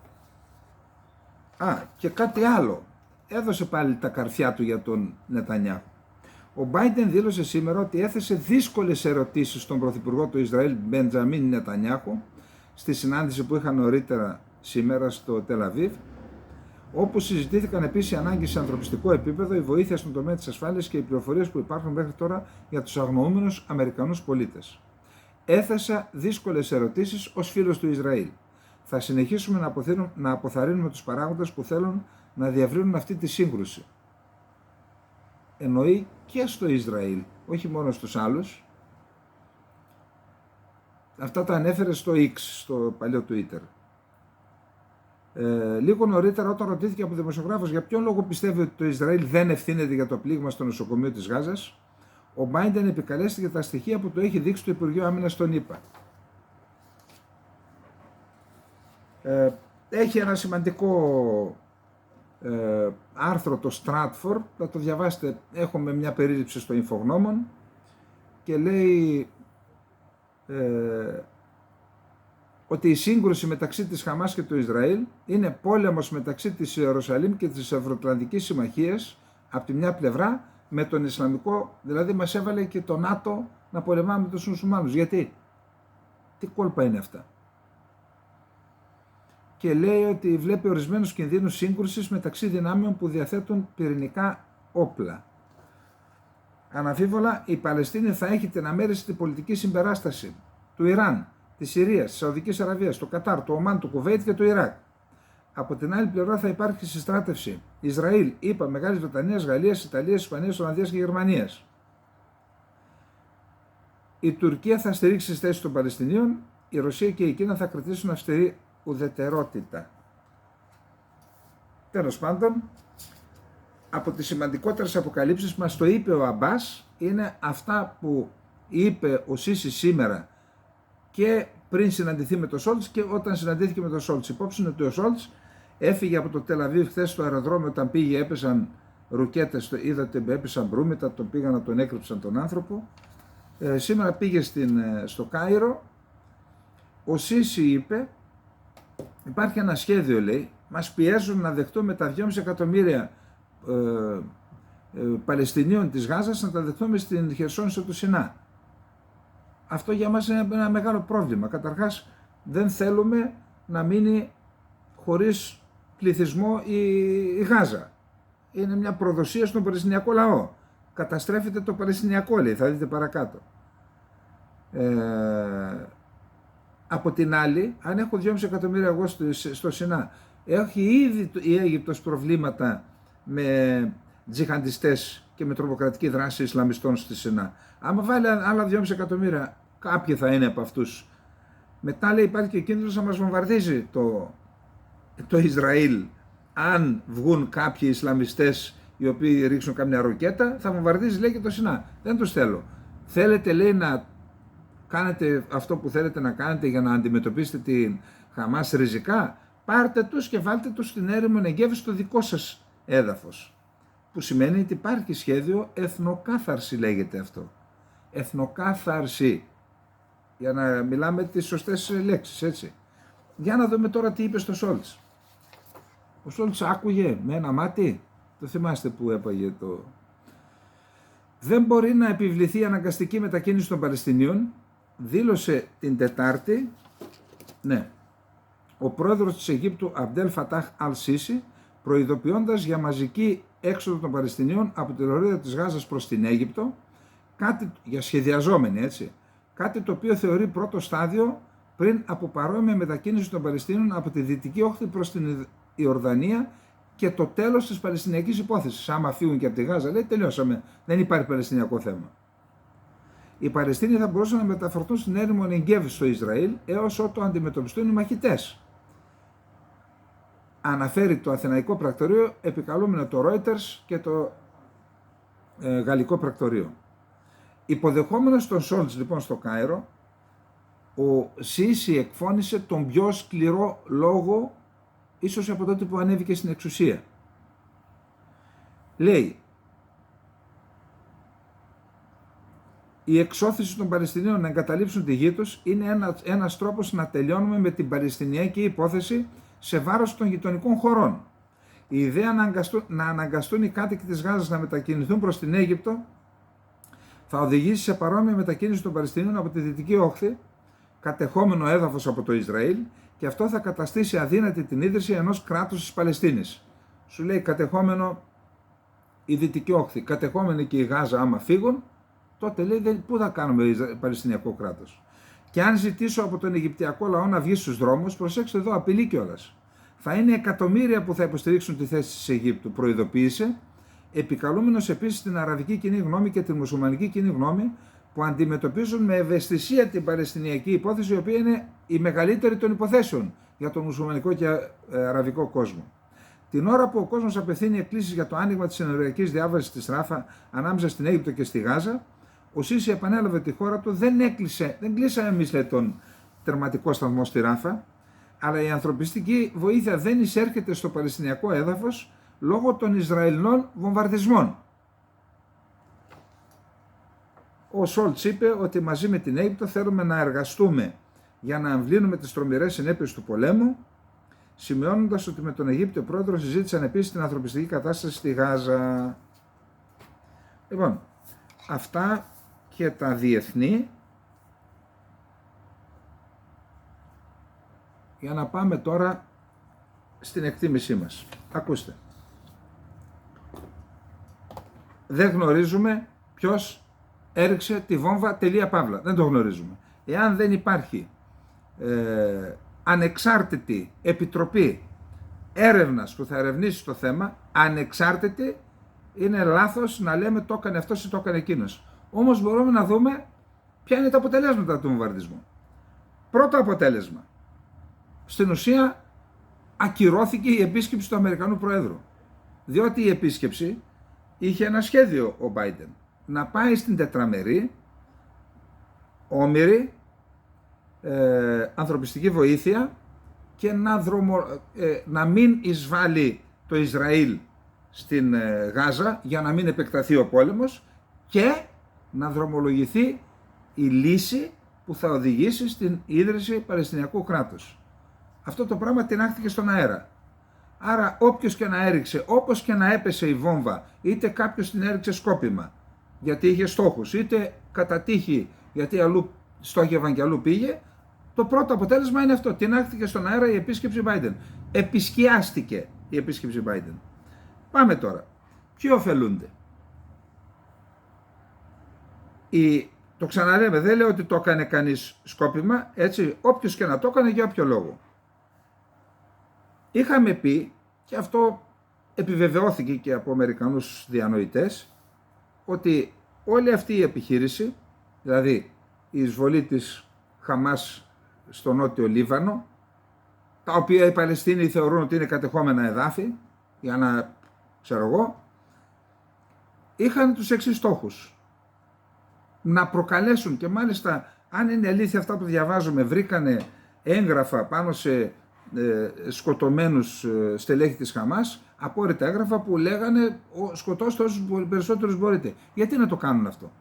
και κάτι άλλο, έδωσε πάλι τα καρφιά του για τον Νετανιάχου. Ο Μπάιντεν δήλωσε σήμερα ότι έθεσε δύσκολες ερωτήσεις στον Πρωθυπουργό του Ισραήλ Μπεντζαμίν Νετανιάχου στη συνάντηση που είχαν νωρίτερα σήμερα στο Τελ-Αβίβ, όπου συζητήθηκαν επίσης οι ανάγκες σε ανθρωπιστικό επίπεδο, η βοήθεια στον τομέα της ασφάλειας και οι πληροφορίες που υπάρχουν μέχρι τώρα για τους αγνοούμενους Αμερικανούς πολίτες. Έθεσα δύσκολες ερωτήσεις ως φίλος του Ισραήλ. Θα συνεχίσουμε να αποθαρρύνουμε τους παράγοντες που θέλουν να διαβρύνουν αυτή τη σύγκρουση. Εννοεί και στο Ισραήλ, όχι μόνο στους άλλους. Αυτά τα ανέφερε στο X, στο παλιό Twitter. Λίγο νωρίτερα, όταν ρωτήθηκε από δημοσιογράφος για ποιον λόγο πιστεύει ότι το Ισραήλ δεν ευθύνεται για το πλήγμα στο νοσοκομείο της Γάζας, ο Μπάιντεν επικαλέστηκε τα στοιχεία που το έχει δείξει το Υπουργείο Άμυνας των ΗΠΑ. Έχει ένα σημαντικό άρθρο το Stratfor, θα το διαβάσετε, έχουμε μια περίληψη στο Ινφογνώμων και λέει ότι η σύγκρουση μεταξύ της Χαμάς και του Ισραήλ είναι πόλεμος μεταξύ της Ιερουσαλήμ και της Ευρωατλαντικής Συμμαχίας από τη μια πλευρά με τον Ισλαμικό, δηλαδή μας έβαλε και το ΝΑΤΟ να πολεμάμε τους μουσουλμάνους. Γιατί? Τι κόλπα είναι αυτά? Και λέει ότι βλέπει ορισμένους κινδύνους σύγκρουσης μεταξύ δυνάμεων που διαθέτουν πυρηνικά όπλα. Αναμφίβολα, η Παλαιστίνη θα έχει την αμέριστη πολιτική συμπεράσταση του Ιράν, της Συρίας, της Σαουδικής Αραβίας, του Κατάρ, του Ομάν, του Κουβέιτ και του Ιράκ. Από την άλλη πλευρά θα υπάρχει συστράτευση Ισραήλ, ΗΠΑ, Μεγάλης Βρετανίας, Γαλλίας, Ιταλίας, Ισπανίας, Ολλανδίας και Γερμανίας. Η Τουρκία θα στηρίξει τις θέσεις των Παλαιστινίων, η Ρωσία και η Κίνα θα κρατήσουν αυστηρή ουδετερότητα. Τέλος πάντων, από τις σημαντικότερες αποκαλύψεις μας το είπε ο Αμπάς, είναι αυτά που είπε ο Σίσι σήμερα και πριν συναντηθεί με τον Σόλτς και όταν συναντήθηκε με τον Σόλτς. Υπόψη είναι ότι ο Σόλτς έφυγε από το Τελ-Αβίβ χθες στο αεροδρόμιο, όταν πήγε έπεσαν ρουκέτες, είδατε έπεσαν μπρούμητα, τον πήγαν να τον έκρυψαν τον άνθρωπο. Σήμερα πήγε στο Κάιρο. Ο Σίσι είπε, υπάρχει ένα σχέδιο, λέει, μας πιέζουν να δεχτούμε τα 2,5 εκατομμύρια Παλαιστινίων της Γάζας, να τα δεχτούμε στην Χερσόνησο του Σινά. Αυτό για μας είναι ένα μεγάλο πρόβλημα. Καταρχάς δεν θέλουμε να μείνει χωρίς πληθυσμό η Γάζα. Είναι μια προδοσία στον Παλαιστινιακό λαό. Καταστρέφεται το Παλαιστινιακό, λέει, θα δείτε παρακάτω. Από την άλλη, αν έχω 2,5 εκατομμύρια εγώ στο Σινά, έχει ήδη η Αίγυπτος προβλήματα με τζιχαντιστές και με τρομοκρατική δράση Ισλαμιστών στη Σινά. Άμα βάλει άλλα 2,5 εκατομμύρια, κάποιοι θα είναι από αυτούς. Μετά, λέει, υπάρχει και ο κίνδυνος να μας βομβαρδίζει το Ισραήλ. Αν βγουν κάποιοι Ισλαμιστές οι οποίοι ρίξουν κάμια ροκέτα, θα βομβαρδίζει, λέει, και το Σινά. Δεν τους θέλω. Θέλετε, λέει, να κάνετε αυτό που θέλετε να κάνετε για να αντιμετωπίσετε την Χαμάς ριζικά, πάρτε τους και βάλτε τους στην έρημο Νεγκέβ στο δικό σας έδαφος. Που σημαίνει ότι υπάρχει σχέδιο εθνοκάθαρση, λέγεται αυτό. Εθνοκάθαρση. Για να μιλάμε τις σωστές λέξεις, έτσι. Για να δούμε τώρα τι είπε στο Σόλτς. Ο Σόλτς άκουγε με ένα μάτι. Το θυμάστε που έπαγε το... Δεν μπορεί να επιβληθεί η αναγκαστική μετακίνηση των Παλαιστινίων, δήλωσε την Τετάρτη, ναι, ο πρόεδρος της Αιγύπτου Αμπτέλ Φατάχ Αλ-Σίσι, προειδοποιώντας για μαζική έξοδο των Παλαιστινίων από τη λωρίδα της Γάζας προς την Αίγυπτο, κάτι για σχεδιαζόμενη, έτσι, κάτι το οποίο θεωρεί πρώτο στάδιο πριν από παρόμοια μετακίνηση των Παλαιστινίων από τη Δυτική Όχθη προς την Ιορδανία και το τέλος της Παλαιστινιακής υπόθεσης. Άμα φύγουν και από τη Γάζα, λέει, τελειώσαμε, δεν υπάρχει Παλαιστινιακό θέμα. Οι Παλαιστίνοι θα μπορούσαν να μεταφορθούν στην έρημο Νεγκέβ στο Ισραήλ έως ότου αντιμετωπιστούν οι μαχητές. Αναφέρει το Αθηναϊκό Πρακτορείο, επικαλούμενο το Reuters και το Γαλλικό Πρακτορείο. Υποδεχόμενος τον Σόλτς, λοιπόν, στο Κάιρο, ο Σίση εκφώνησε τον πιο σκληρό λόγο ίσως από τότε που ανέβηκε στην εξουσία. Λέει, η εξώθηση των Παλαιστινίων να εγκαταλείψουν τη γη τους είναι ένας τρόπος να τελειώνουμε με την Παλαιστινιακή υπόθεση σε βάρος των γειτονικών χωρών. Η ιδέα να αναγκαστούν οι κάτοικοι της Γάζας να μετακινηθούν προς την Αίγυπτο θα οδηγήσει σε παρόμοια μετακίνηση των Παλαιστινίων από τη Δυτική Όχθη, κατεχόμενο έδαφος από το Ισραήλ, και αυτό θα καταστήσει αδύνατη την ίδρυση ενός κράτους της Παλαιστίνης. Σου λέει κατεχόμενο η Δυτική Όχθη, κατεχόμενη και η Γάζα, άμα φύγουν, τότε λέει πού θα κάνουμε Παλαιστινιακό κράτος. Και αν ζητήσω από τον Αιγυπτιακό λαό να βγει στους δρόμους, προσέξτε εδώ, απειλή κιόλας. Θα είναι εκατομμύρια που θα υποστηρίξουν τη θέση της Αιγύπτου, προειδοποίησε, επικαλούμενος επίσης την αραβική κοινή γνώμη και την μουσουλμανική κοινή γνώμη, που αντιμετωπίζουν με ευαισθησία την Παλαιστινιακή υπόθεση, η οποία είναι η μεγαλύτερη των υποθέσεων για τον μουσουλμανικό και αραβικό κόσμο. Την ώρα που ο κόσμος απευθύνει εκκλήσεις για το άνοιγμα της συνοριακής διάβασης της Ράφα ανάμεσα στην Αίγυπτο και στη Γάζα, ο Σίση επανέλαβε τη χώρα του, δεν κλείσαμε εμείς, λέει, τον τερματικό σταθμό στη Ράφα, αλλά η ανθρωπιστική βοήθεια δεν εισέρχεται στο Παλαιστινιακό έδαφος λόγω των Ισραηλινών βομβαρδισμών. Ο Σόλτς είπε ότι μαζί με την Αίγυπτο θέλουμε να εργαστούμε για να αμβλύνουμε τις τρομερές συνέπειες του πολέμου, σημειώνοντας ότι με τον Αιγύπτιο πρόεδρο συζήτησαν επίσης την ανθρωπιστική κατάσταση στη Γάζα. Λοιπόν, αυτά και τα διεθνή. Για να πάμε τώρα στην εκτίμησή μας. Ακούστε. Δεν γνωρίζουμε ποιος έριξε τη βόμβα, τελεία παύλα. Δεν το γνωρίζουμε. Εάν δεν υπάρχει ανεξάρτητη επιτροπή έρευνας που θα ερευνήσει το θέμα, ανεξάρτητη, είναι λάθος να λέμε το έκανε αυτός ή το έκανε εκείνος. Όμως μπορούμε να δούμε ποια είναι τα αποτελέσματα του βομβαρδισμού. Πρώτο αποτέλεσμα. Στην ουσία ακυρώθηκε η επίσκεψη του Αμερικανού Προέδρου. Διότι η επίσκεψη είχε ένα σχέδιο ο Biden. Να πάει στην τετραμερή, όμηρη, ανθρωπιστική βοήθεια και να μην εισβάλλει το Ισραήλ στην Γάζα για να μην επεκταθεί ο πόλεμος και να δρομολογηθεί η λύση που θα οδηγήσει στην ίδρυση Παλαιστινιακού κράτους. Αυτό το πράγμα τεινάχθηκε στον αέρα. Άρα όποιος και να έριξε, όπως και να έπεσε η βόμβα, είτε κάποιος την έριξε σκόπιμα γιατί είχε στόχους, είτε κατά τύχη γιατί αλλού στόχευαν κι αλλού πήγε, το πρώτο αποτέλεσμα είναι αυτό. Τινάχθηκε στον αέρα η επίσκεψη Biden. Επισκιάστηκε η επίσκεψη Biden. Πάμε τώρα. Ποιοι ωφελούνται? Το ξαναλέμε, δεν λέω ότι το έκανε κανείς σκόπιμα, έτσι, όποιος και να το έκανε για όποιο λόγο. Είχαμε πει, και αυτό επιβεβαιώθηκε και από Αμερικανούς διανοητές, ότι όλη αυτή η επιχείρηση, δηλαδή η εισβολή της Χαμάς στο νότιο Λίβανο, τα οποία οι Παλαιστίνοι θεωρούν ότι είναι κατεχόμενα εδάφη, για να ξέρω εγώ, είχαν τους εξής στόχους. Να προκαλέσουν, και μάλιστα αν είναι αλήθεια αυτά που διαβάζουμε, βρήκανε έγγραφα πάνω σε σκοτωμένους στελέχη της Χαμάς, απόρριτα έγγραφα που λέγανε σκοτώστε όσους περισσότερους μπορείτε. Γιατί να το κάνουν αυτό?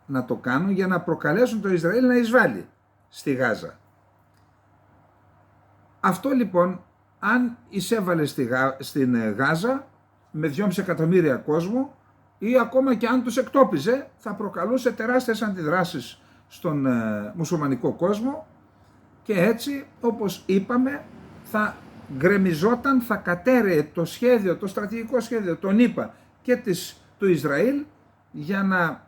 Να το κάνουν για να προκαλέσουν το Ισραήλ να εισβάλλει στη Γάζα. Αυτό λοιπόν, αν εισέβαλε στην Γάζα με 2,5 εκατομμύρια κόσμο, ή ακόμα και αν τους εκτόπιζε, θα προκαλούσε τεράστιες αντιδράσεις στον μουσουλμανικό κόσμο, και έτσι, όπως είπαμε, θα γκρεμιζόταν, θα κατέρεε το σχέδιο, το στρατηγικό σχέδιο των ΗΠΑ και του Ισραήλ για να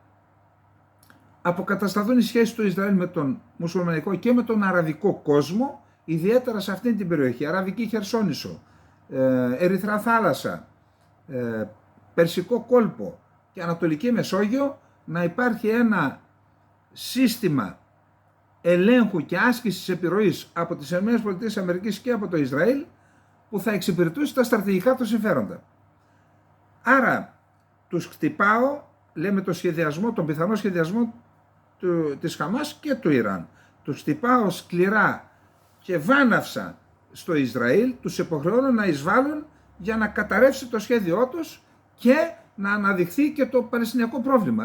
αποκατασταθούν οι σχέσεις του Ισραήλ με τον μουσουλμανικό και με τον αραβικό κόσμο, ιδιαίτερα σε αυτήν την περιοχή, Αραβική Χερσόνησο, Ερυθρά θάλασσα, Περσικό κόλπο και Ανατολική Μεσόγειο, να υπάρχει ένα σύστημα ελέγχου και άσκησης επιρροής από τις ΗΠΑ και από το Ισραήλ, που θα εξυπηρετούσε τα στρατηγικά του συμφέροντα. Άρα τους χτυπάω, λέμε, το σχεδιασμό, τον πιθανό σχεδιασμό της Χαμάς και του Ιράν. Τους χτυπάω σκληρά και βάναυσα στο Ισραήλ, τους υποχρεώνω να εισβάλλουν για να καταρρεύσει το σχέδιό τους και να αναδειχθεί και το παλαιστινιακό πρόβλημα.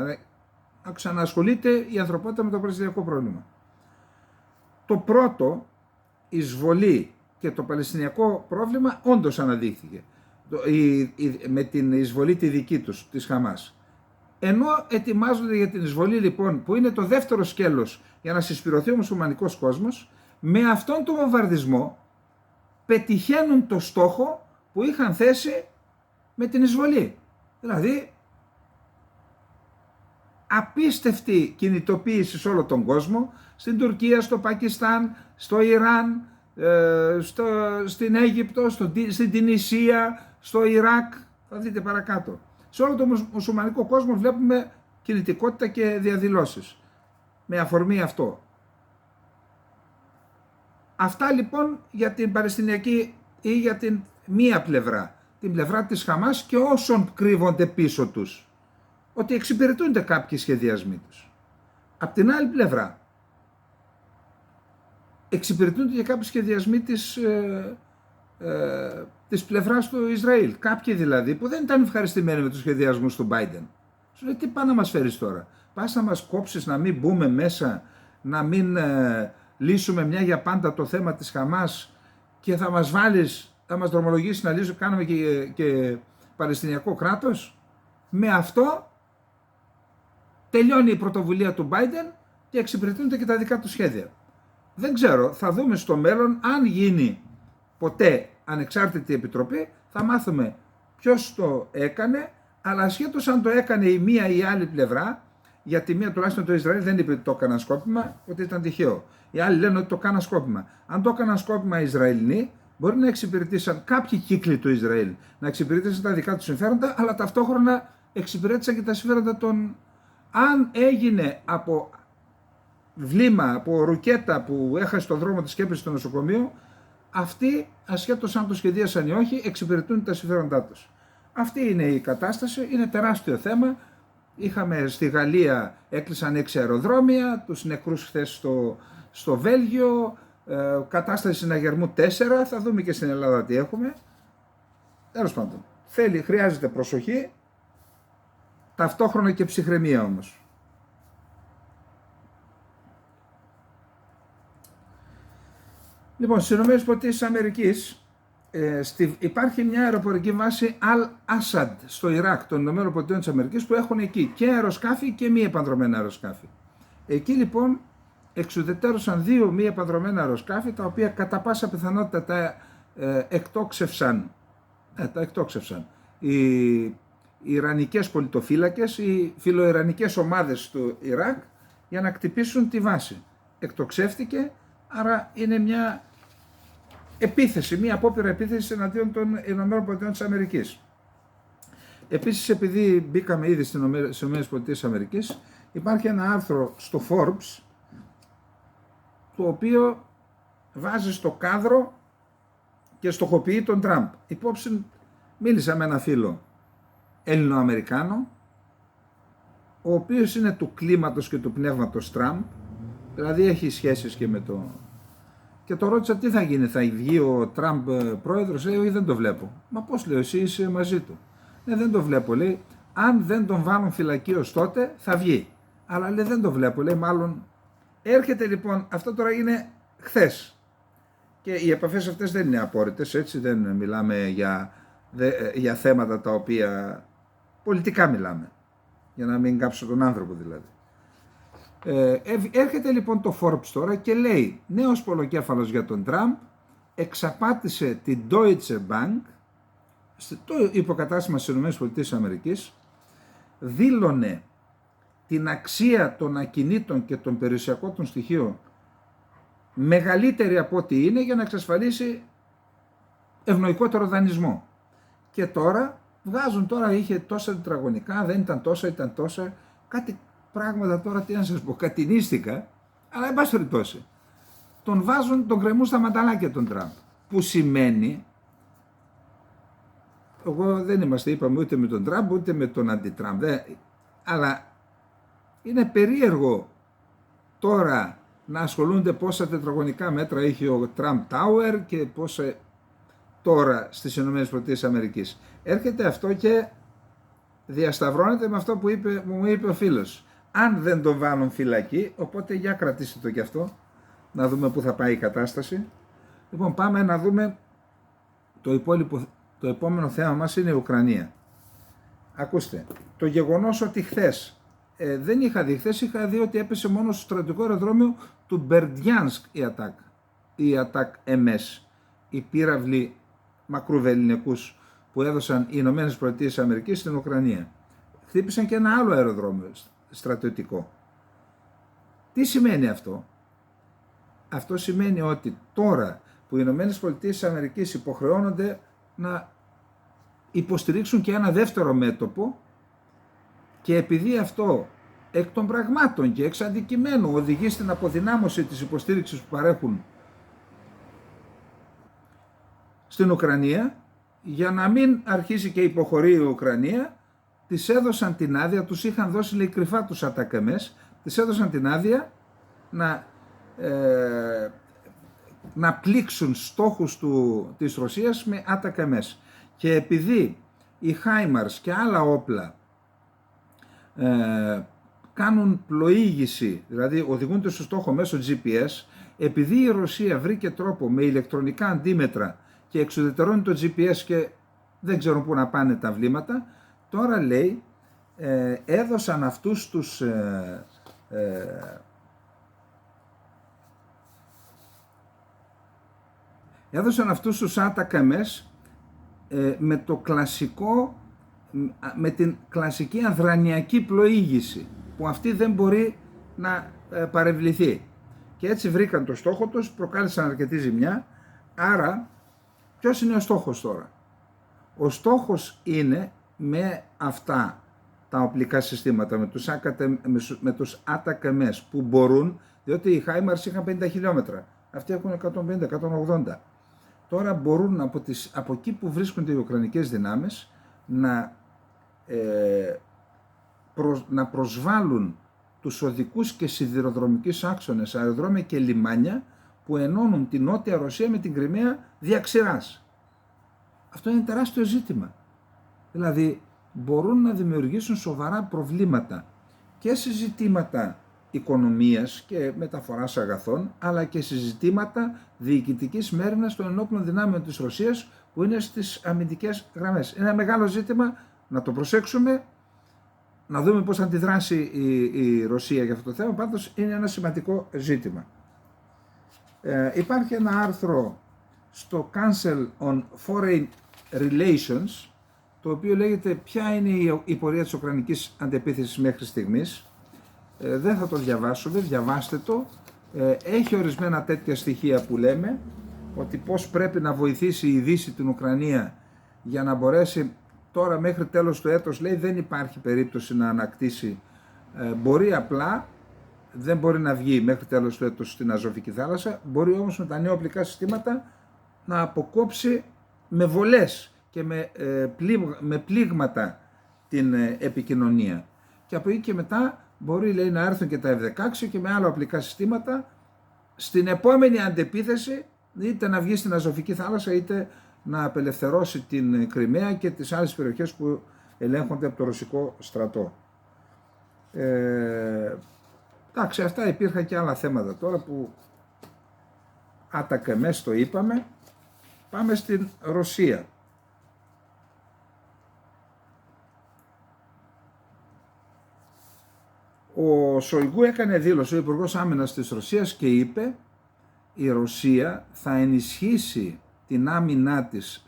Να ξανασχολείται η ανθρωπότητα με το παλαιστινιακό πρόβλημα. Το πρώτο, εισβολή και το παλαιστινιακό πρόβλημα, όντως αναδείχθηκε με την εισβολή τη δική τους, της Χαμάς. Ενώ ετοιμάζονται για την εισβολή λοιπόν, που είναι το δεύτερο σκέλος για να συσπηρωθεί ο μουσουλμανικός κόσμος, με αυτόν τον βομβαρδισμό πετυχαίνουν το στόχο που είχαν θέσει με την εισβολή. Δηλαδή, απίστευτη κινητοποίηση σε όλο τον κόσμο, στην Τουρκία, στο Πακιστάν, στο Ιράν, στην Αίγυπτο, στην Τινησία, στο Ιράκ, θα δείτε παρακάτω. Σε όλο τον μουσουλμανικό κόσμο βλέπουμε κινητικότητα και διαδηλώσεις με αφορμή αυτό. Αυτά λοιπόν για την Παλαιστινιακή ή για την μία πλευρά, την πλευρά της Χαμάς και όσων κρύβονται πίσω τους, ότι εξυπηρετούνται κάποιοι σχεδιασμοί τους. Απ' την άλλη πλευρά, εξυπηρετούνται και κάποιοι σχεδιασμοί της πλευράς του Ισραήλ. Κάποιοι δηλαδή που δεν ήταν ευχαριστημένοι με τους σχεδιασμούς του Biden. Σου λέει, τι πάει να μας φέρεις τώρα? Πας να μας κόψεις να μην μπούμε μέσα, να μην λύσουμε μια για πάντα το θέμα της Χαμάς και θα μας βάλεις, θα μας δρομολογήσεις να κάνουμε και Παλαιστινιακό κράτος? Με αυτό τελειώνει η πρωτοβουλία του Biden και εξυπηρετούνται και τα δικά του σχέδια. Δεν ξέρω, θα δούμε στο μέλλον, αν γίνει ποτέ ανεξάρτητη επιτροπή, θα μάθουμε ποιος το έκανε, αλλά ασχέτως αν το έκανε η μία ή η άλλη πλευρά, γιατί μία τουλάχιστον το Ισραήλ δεν είπε ότι το έκαναν σκόπιμα, ότι ήταν τυχαίο. Οι άλλοι λένε ότι το έκαναν σκόπιμα. Αν το έκαναν σκόπιμα οι Ισραηλινοί, μπορεί να εξυπηρετήσαν κάποιοι κύκλοι του Ισραήλ, να εξυπηρετήσαν τα δικά του συμφέροντα, αλλά ταυτόχρονα εξυπηρέτησαν και τα συμφέροντα των. Αν έγινε από βλήμα, από ρουκέτα που έχασε τον δρόμο της και έπεσε στο νοσοκομείο, αυτοί, ασχέτως αν το σχεδίασαν ή όχι, εξυπηρετούν τα συμφέροντά τους. Αυτή είναι η κατάσταση, είναι τεράστιο θέμα. Είχαμε στη Γαλλία, έκλεισαν 6 αεροδρόμια, τους νεκρούς χθες στο Βέλγιο, κατάσταση συναγερμού 4, θα δούμε και στην Ελλάδα τι έχουμε. Τέλος πάντων, χρειάζεται προσοχή, ταυτόχρονα και ψυχραιμία όμως. Λοιπόν, στις ΗΠΑ υπάρχει μια αεροπορική βάση Al-Assad στο Ιράκ των ΗΠΑ που έχουν εκεί και αεροσκάφη και μη επανδρομένα αεροσκάφη. Εκεί λοιπόν εξουδετερώσαν 2 μη επανδρομένα αεροσκάφη, τα οποία κατά πάσα πιθανότητα τα εκτόξευσαν. Οι Ιρανικές πολιτοφύλακες, οι φιλοϊρανικές ομάδες του Ιράκ, για να κτυπήσουν τη βάση. Εκτοξεύτηκε, άρα είναι μια επίθεση, μια απόπειρα επίθεση εναντίον των ΗΠΑ. Επίσης, επειδή μπήκαμε ήδη στις ΗΠΑ, υπάρχει ένα άρθρο στο Forbes, το οποίο βάζει στο κάδρο και στοχοποιεί τον Τραμπ. Υπόψη μίλησα με ένα φίλο Έλληνο-Αμερικάνο, ο οποίος είναι του κλίματος και του πνεύματος Τραμπ, δηλαδή έχει σχέσεις και με το... Και το ρώτησα τι θα γίνει, θα βγει ο Τραμπ πρόεδρος, λέει, όχι, δεν το βλέπω. Μα πώς, λέω, εσύ είσαι μαζί του? Δεν το βλέπω, λέει, αν δεν τον βάλουν φυλακή ως τότε θα βγει. Αλλά λέει, δεν το βλέπω, λέει, μάλλον έρχεται. Λοιπόν, αυτό τώρα είναι χθες. Και οι επαφές αυτές δεν είναι απόρριτες, έτσι, δεν μιλάμε για θέματα τα οποία πολιτικά μιλάμε, για να μην κάψω τον άνθρωπο δηλαδή. Έρχεται λοιπόν το Forbes τώρα και λέει, νέος πονοκέφαλος για τον Τραμπ, εξαπάτησε την Deutsche Bank, το υποκατάστημα στις ΗΠΑ, δήλωνε την αξία των ακινήτων και των περιουσιακών των στοιχείων μεγαλύτερη από ό,τι είναι, για να εξασφαλίσει ευνοϊκότερο δανεισμό. Και τώρα βγάζουν, τώρα είχε τόσα τετραγωνικά, δεν ήταν τόσα, ήταν τόσα, κάτι πράγματα τώρα, τι να σας πω, κατηνίστηκα, αλλά εν πάση περιπτώσει, τον βάζουν, τον κρεμούν στα μανταλάκια τον Τραμπ, που σημαίνει, εγώ δεν είμαστε, είπαμε, ούτε με τον Τραμπ ούτε με τον αντι-Τραμπ, αλλά είναι περίεργο τώρα να ασχολούνται πόσα τετραγωνικά μέτρα είχε ο Τραμπ Tower και πόσα τώρα στις ΗΠΑ. Έρχεται αυτό και διασταυρώνεται με αυτό που μου είπε ο φίλος. Αν δεν τον βάλουν φυλακή, οπότε για κρατήστε το κι αυτό, να δούμε πού θα πάει η κατάσταση. Λοιπόν, πάμε να δούμε το επόμενο θέμα μας είναι η Ουκρανία. Ακούστε, το γεγονός ότι χθες, δεν είχα δει, χθες είχα δει ότι έπεσε μόνο στο στρατιωτικό αεροδρόμιο του Μπερντιάνσκ η ΑΤΑΚ MS, οι πύραυλοι μακρουβελληνικούς που έδωσαν οι Ηνωμένες Πολιτείες Αμερικής στην Ουκρανία. Χτύπησαν και ένα άλλο αεροδρόμιο στρατιωτικό. Τι σημαίνει αυτό? Αυτό σημαίνει ότι τώρα που οι Ηνωμένες Πολιτείες Αμερικής υποχρεώνονται να υποστηρίξουν και ένα δεύτερο μέτωπο, και επειδή αυτό εκ των πραγμάτων και εξ αντικειμένου οδηγεί στην αποδυνάμωση της υποστήριξης που παρέχουν στην Ουκρανία, για να μην αρχίσει και υποχωρεί η Ουκρανία, τις έδωσαν την άδεια, τους είχαν δώσει, λέει, κρυφά τους ατακεμές, τις έδωσαν την άδεια να πλήξουν στόχους της Ρωσίας με ατακεμές. Και επειδή οι HIMARS και άλλα όπλα κάνουν πλοήγηση, δηλαδή οδηγούνται στο στόχο μέσω GPS, επειδή η Ρωσία βρήκε τρόπο με ηλεκτρονικά αντίμετρα και εξουδετερώνει το GPS και δεν ξέρουν πού να πάνε τα βλήματα, τώρα, λέει, έδωσαν αυτούς τους άτακαμες με την κλασική αδρανιακή πλοήγηση, που αυτή δεν μπορεί να παρευληθεί. Και έτσι βρήκαν το στόχο τους, προκάλεσαν αρκετή ζημιά. Άρα, ποιος είναι ο στόχος τώρα? Ο στόχος είναι με αυτά τα οπλικά συστήματα, με τους άτακαμες που μπορούν, διότι οι HIMARS είχαν 50 χιλιόμετρα, αυτοί έχουν 150-180. Τώρα μπορούν από εκεί που βρίσκονται οι ουκρανικές δυνάμεις να προσβάλλουν τους οδικούς και σιδηροδρομικούς άξονες, αεροδρόμια και λιμάνια που ενώνουν την Νότια Ρωσία με την Κριμαία διαξηράς. Αυτό είναι τεράστιο ζήτημα. Δηλαδή μπορούν να δημιουργήσουν σοβαρά προβλήματα και σε ζητήματα οικονομίας και μεταφοράς αγαθών, αλλά και σε ζητήματα διοικητικής μέρημνας των ενόπλων δυνάμεων της Ρωσίας που είναι στις αμυντικές γραμμές. Είναι ένα μεγάλο ζήτημα, να το προσέξουμε, να δούμε πώς θα αντιδράσει η Ρωσία για αυτό το θέμα, πάντως είναι ένα σημαντικό ζήτημα. Υπάρχει ένα άρθρο στο Council on Foreign Relations, το οποίο λέγεται ποια είναι η πορεία της Ουκρανικής αντεπίθεσης μέχρι στιγμής. Δεν θα το διαβάσουμε, διαβάστε το. Έχει ορισμένα τέτοια στοιχεία που λέμε, ότι πώς πρέπει να βοηθήσει η Δύση την Ουκρανία για να μπορέσει τώρα μέχρι τέλος του έτους, λέει, δεν υπάρχει περίπτωση να ανακτήσει, μπορεί απλά, δεν μπορεί να βγει μέχρι τέλος του έτους στην Αζωφική θάλασσα, μπορεί όμως με τα νέα οπλικά συστήματα να αποκόψει με βολές και με πλήγματα την επικοινωνία. Και από εκεί και μετά μπορεί, λέει, να έρθουν και τα F-16 και με άλλα οπλικά συστήματα στην επόμενη αντεπίθεση, είτε να βγει στην Αζωφική θάλασσα είτε να απελευθερώσει την Κριμαία και τις άλλες περιοχές που ελέγχονται από το ρωσικό στρατό. Εντάξει, αυτά υπήρχαν και άλλα θέματα τώρα που άτακεμές το είπαμε. Πάμε στην Ρωσία. Ο Σοϊγκού έκανε δήλωση, ο Υπουργός Άμυνας της Ρωσίας, και είπε η Ρωσία θα ενισχύσει την άμυνά της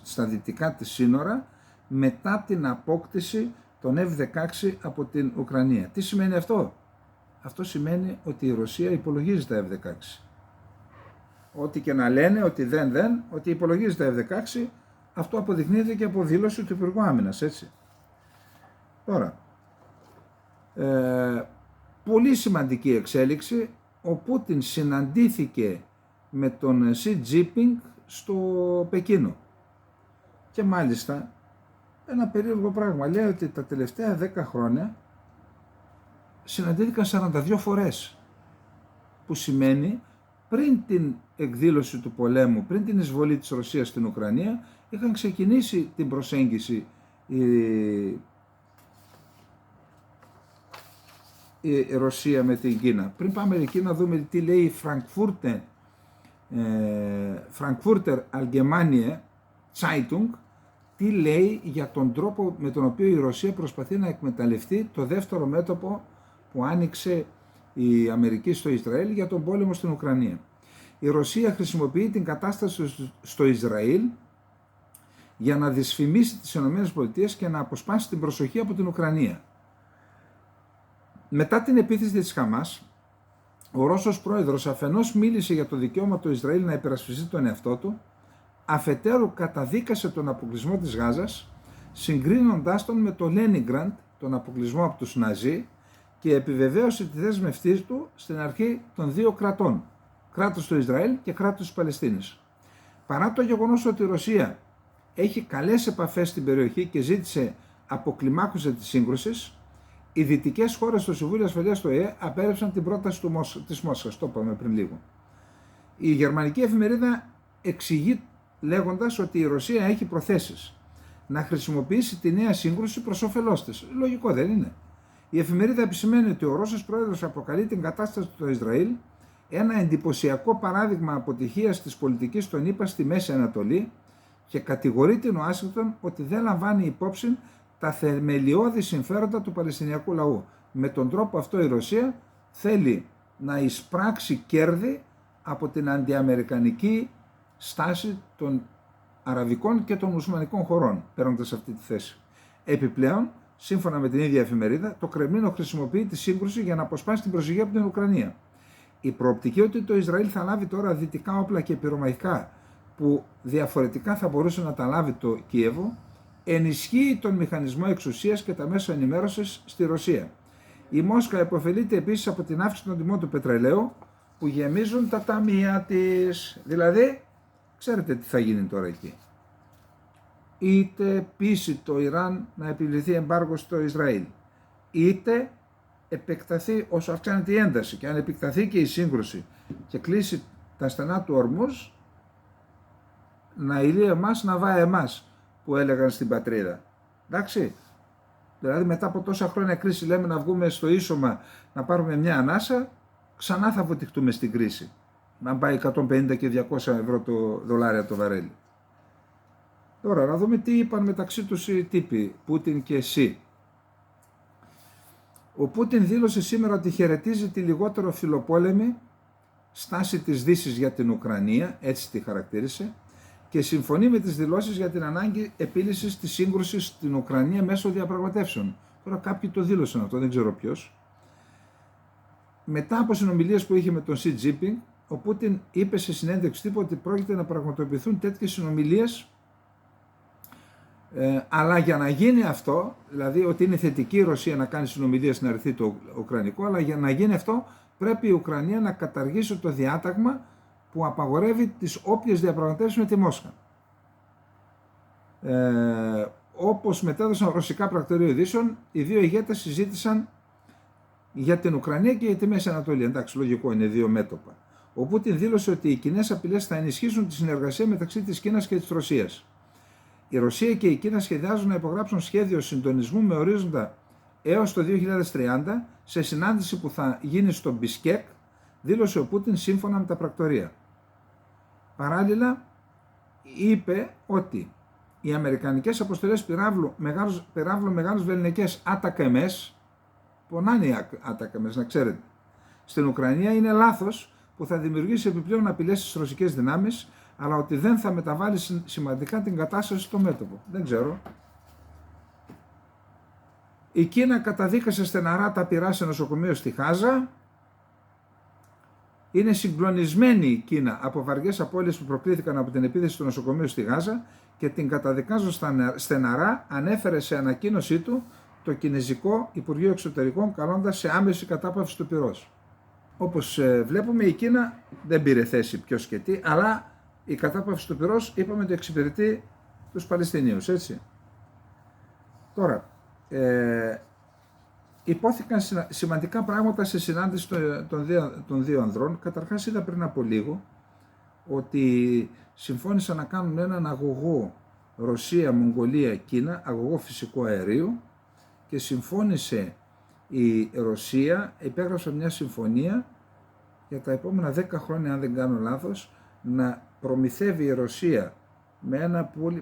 στα δυτικά της σύνορα μετά την απόκτηση των F-16 από την Ουκρανία. Τι σημαίνει αυτό? Αυτό σημαίνει ότι η Ρωσία υπολογίζει τα F-16. Ό,τι και να λένε, ότι ότι υπολογίζει τα F-16, αυτό αποδεικνύεται και από δήλωση του Υπουργού Άμυνας, έτσι. Τώρα, πολύ σημαντική εξέλιξη, ο Πούτιν συναντήθηκε με τον Σι Τζίνπινγκ στο Πεκίνο. Και μάλιστα, ένα περίεργο πράγμα, λέει ότι τα τελευταία 10 χρόνια συναντήθηκαν 42 φορές, που σημαίνει πριν την εκδήλωση του πολέμου, πριν την εισβολή της Ρωσίας στην Ουκρανία, είχαν ξεκινήσει την προσέγγιση η Ρωσία με την Κίνα. Πριν πάμε εκεί να δούμε τι λέει η Frankfurter Allgemeine Zeitung, τι λέει για τον τρόπο με τον οποίο η Ρωσία προσπαθεί να εκμεταλλευτεί το δεύτερο μέτωπο που άνοιξε η Αμερική στο Ισραήλ για τον πόλεμο στην Ουκρανία. Η Ρωσία χρησιμοποιεί την κατάσταση στο Ισραήλ για να δυσφημίσει τις ΗΠΑ και να αποσπάσει την προσοχή από την Ουκρανία. Μετά την επίθεση της Χαμάς, ο Ρώσος πρόεδρος αφενός μίλησε για το δικαίωμα του Ισραήλ να υπερασπιστεί τον εαυτό του, αφετέρου καταδίκασε τον αποκλεισμό της Γάζας, συγκρίνοντάς τον με το Λένιγκραντ, τον αποκλεισμό από τους Ναζί, και επιβεβαίωσε τη δέσμευτή του στην αρχή των δύο κρατών, κράτος του Ισραήλ και κράτος της Παλαιστίνης. Παρά το γεγονός ότι η Ρωσία έχει καλές επαφές στην περιοχή και ζήτησε αποκλιμάκωση της σύγκρουσης, οι δυτικές χώρες στο Συμβούλιο Ασφαλείας του ΟΗΕ απέρριψαν την πρόταση της Μόσχας, το είπαμε πριν λίγο. Η γερμανική εφημερίδα εξηγεί λέγοντας ότι η Ρωσία έχει προθέσεις να χρησιμοποιήσει τη νέα σύγκρουση προς όφελός της. Λογικό δεν είναι? Η εφημερίδα επισημαίνει ότι ο Ρώσος πρόεδρος αποκαλεί την κατάσταση του Ισραήλ ένα εντυπωσιακό παράδειγμα αποτυχίας της πολιτικής των ΗΠΑ στη Μέση Ανατολή και κατηγορεί την Ουάσιγκτον ότι δεν λαμβάνει υπόψη τα θεμελιώδη συμφέροντα του Παλαιστινιακού λαού. Με τον τρόπο αυτό η Ρωσία θέλει να εισπράξει κέρδη από την αντιαμερικανική στάση των αραβικών και των μουσουλμανικών χωρών, παίρνοντας αυτή τη θέση. Επιπλέον, σύμφωνα με την ίδια εφημερίδα, το Κρεμλίνο χρησιμοποιεί τη σύγκρουση για να αποσπάσει την προσοχή από την Ουκρανία. Η προοπτική ότι το Ισραήλ θα λάβει τώρα δυτικά όπλα και πυρομαχικά που διαφορετικά θα μπορούσε να τα λάβει το Κίεβο, ενισχύει τον μηχανισμό εξουσίας και τα μέσα ενημέρωσης στη Ρωσία. Η Μόσχα επωφελείται επίσης από την αύξηση των τιμών του πετρελαίου που γεμίζουν τα ταμεία της. Δηλαδή, ξέρετε τι θα γίνει τώρα εκεί? Είτε πείσει το Ιράν να επιβληθεί εμπάργο στο Ισραήλ, είτε επεκταθεί όσο αυξάνεται η ένταση, και αν επεκταθεί και η σύγκρουση και κλείσει τα στενά του Ορμούζ, να ηλεί εμάς να βάει εμάς, που έλεγαν στην πατρίδα. Εντάξει, δηλαδή μετά από τόσα χρόνια κρίση λέμε να βγούμε στο ίσωμα, να πάρουμε μια ανάσα, ξανά θα βοτυχτούμε στην κρίση. Να πάει 150 και 200 ευρώ το δολάρια το βαρέλι. Τώρα να δούμε τι είπαν μεταξύ τους οι τύποι, Πούτιν και Σι. Ο Πούτιν δήλωσε σήμερα ότι χαιρετίζει τη λιγότερο φιλοπόλεμη στάση της Δύσης για την Ουκρανία, έτσι τη χαρακτήρισε, και συμφωνεί με τις δηλώσεις για την ανάγκη επίλυσης της σύγκρουσης στην Ουκρανία μέσω διαπραγματεύσεων. Τώρα κάποιοι το δήλωσαν αυτό, δεν ξέρω ποιος. Μετά από συνομιλίες που είχε με τον Xi Jinping, ο Πούτιν είπε σε συνέντευξη τύπου ότι πρόκειται να πραγματοποιηθούν τέτοιες συνομιλίες, αλλά για να γίνει αυτό, δηλαδή ότι είναι θετική η Ρωσία να κάνει συνομιλίες να έρθει το Ουκρανικό, αλλά για να γίνει αυτό πρέπει η Ουκρανία να καταργήσει το διάταγμα που απαγορεύει τις όποιες διαπραγματεύσεις με τη Μόσχα. Όπως μετέδωσαν ρωσικά πρακτορείο ειδήσεων, οι δύο ηγέτες συζήτησαν για την Ουκρανία και για τη Μέση Ανατολή. Εντάξει, λογικό, είναι δύο μέτωπα. Ο Πούτιν δήλωσε ότι οι κοινές απειλές θα ενισχύσουν τη συνεργασία μεταξύ της Κίνας και της Ρωσίας. Η Ρωσία και η Κίνα σχεδιάζουν να υπογράψουν σχέδιο συντονισμού με ορίζοντα έως το 2030 σε συνάντηση που θα γίνει στο Μπισκέκ, δήλωσε ο Πούτιν σύμφωνα με τα πρακτορεία. Παράλληλα, είπε ότι οι αμερικανικές αποστολές πυράβλου μεγάλους βεληνικές ATACMS, πονάνε οι ATACMS να ξέρετε, στην Ουκρανία είναι λάθος που θα δημιουργήσει επιπλέον απειλές στις ρωσικές δυνάμεις, αλλά ότι δεν θα μεταβάλει σημαντικά την κατάσταση στο μέτωπο. Δεν ξέρω. Η Κίνα καταδίκασε στεναρά τα πυρά σε νοσοκομείο στη Γάζα. Είναι συγκλονισμένη η Κίνα από βαριές απώλειες που προκλήθηκαν από την επίθεση του νοσοκομείου στη Γάζα και την καταδικάζουν στεναρά, ανέφερε σε ανακοίνωσή του το Κινεζικό Υπουργείο Εξωτερικών, καλώντας σε άμεση κατάπαυση του πυρός. Όπως βλέπουμε, η Κίνα δεν πήρε θέση ποιος και τι, αλλά η κατάπαυση του πυρός είπαμε ότι εξυπηρετεί τους Παλαιστινίους, έτσι. Τώρα, υπόθηκαν σημαντικά πράγματα σε συνάντηση των δύο ανδρών. Καταρχάς είδα πριν από λίγο ότι συμφώνησαν να κάνουν έναν αγωγό Ρωσία, Μογγολία, Κίνα, αγωγό φυσικού αερίου, και συμφώνησε η Ρωσία, υπέγραψε μια συμφωνία για τα επόμενα 10 χρόνια, αν δεν κάνω λάθος, να προμηθεύει η Ρωσία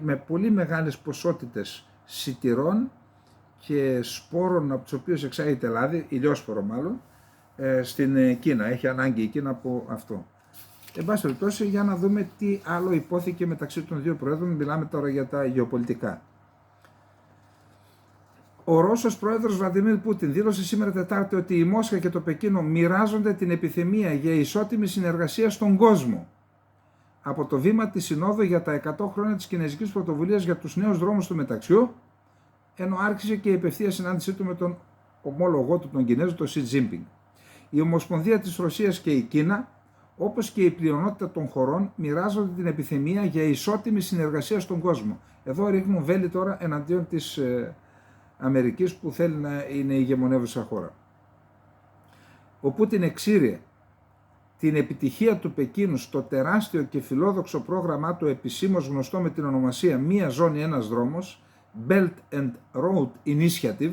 με πολύ μεγάλες ποσότητες σιτηρών και σπόρων από τους οποίους εξάγεται λάδι, ηλιόσπορο μάλλον, στην Κίνα. Έχει ανάγκη η Κίνα από αυτό. Εν πάση περιπτώσει, για να δούμε τι άλλο υπόθηκε μεταξύ των δύο προέδρων. Μιλάμε τώρα για τα γεωπολιτικά. Ο Ρώσος πρόεδρος Βλαντιμίρ Πούτιν δήλωσε σήμερα Τετάρτη ότι η Μόσχα και το Πεκίνο μοιράζονται την επιθυμία για ισότιμη συνεργασία στον κόσμο. Από το βήμα της Συνόδου για τα 100 χρόνια της Κινεζικής Πρωτοβουλίας για τους νέους δρόμους του μεταξιού, ενώ άρχισε και η επευθεία συνάντησή του με τον ομόλογό του, τον Κινέζο, τον Xi Jinping. Η Ομοσπονδία της Ρωσίας και η Κίνα, όπως και η πλειονότητα των χωρών, μοιράζονται την επιθυμία για ισότιμη συνεργασία στον κόσμο. Εδώ ρίχνουν βέλη τώρα εναντίον της Αμερικής, που θέλει να είναι ηγεμονεύουσα χώρα. Ο Πούτιν εξήρε την επιτυχία του Πεκίνου στο τεράστιο και φιλόδοξο πρόγραμμά του, επισήμως γνωστό με την ονομασία «Μία ζώνη, ένας δρόμος», Belt and Road Initiative,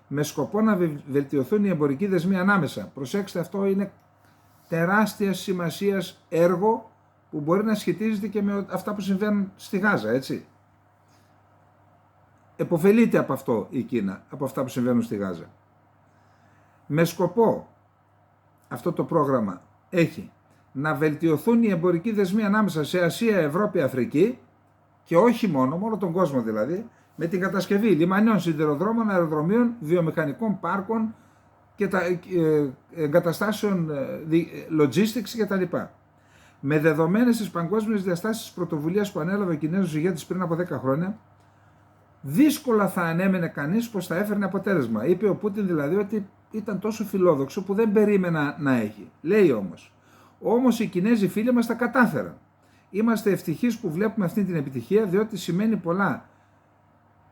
με σκοπό να βελτιωθούν οι εμπορικοί δεσμοί ανάμεσα. Προσέξτε, αυτό είναι τεράστια σημασίας έργο που μπορεί να σχετίζεται και με αυτά που συμβαίνουν στη Γάζα, έτσι. Εποφελείται από αυτό η Κίνα, από αυτά που συμβαίνουν στη Γάζα. Με σκοπό αυτό το πρόγραμμα έχει να βελτιωθούν οι εμπορικοί δεσμοί ανάμεσα σε Ασία, Ευρώπη, Αφρική, και όχι μόνο τον κόσμο δηλαδή, με την κατασκευή λιμανιών, σιδηροδρόμων, αεροδρομίων, βιομηχανικών πάρκων και εγκαταστάσεων logistics κτλ. Με δεδομένες τις παγκόσμιες διαστάσεις της πρωτοβουλίας που ανέλαβε ο Κινέζος ηγέτης πριν από 10 χρόνια, δύσκολα θα ανέμενε κανείς πως θα έφερνε αποτέλεσμα. Είπε ο Πούτιν δηλαδή ότι ήταν τόσο φιλόδοξο που δεν περίμενα να έχει. Λέει όμως οι Κινέζοι φίλοι μας τα κατάφεραν. Είμαστε ευτυχείς που βλέπουμε αυτή την επιτυχία, διότι σημαίνει πολλά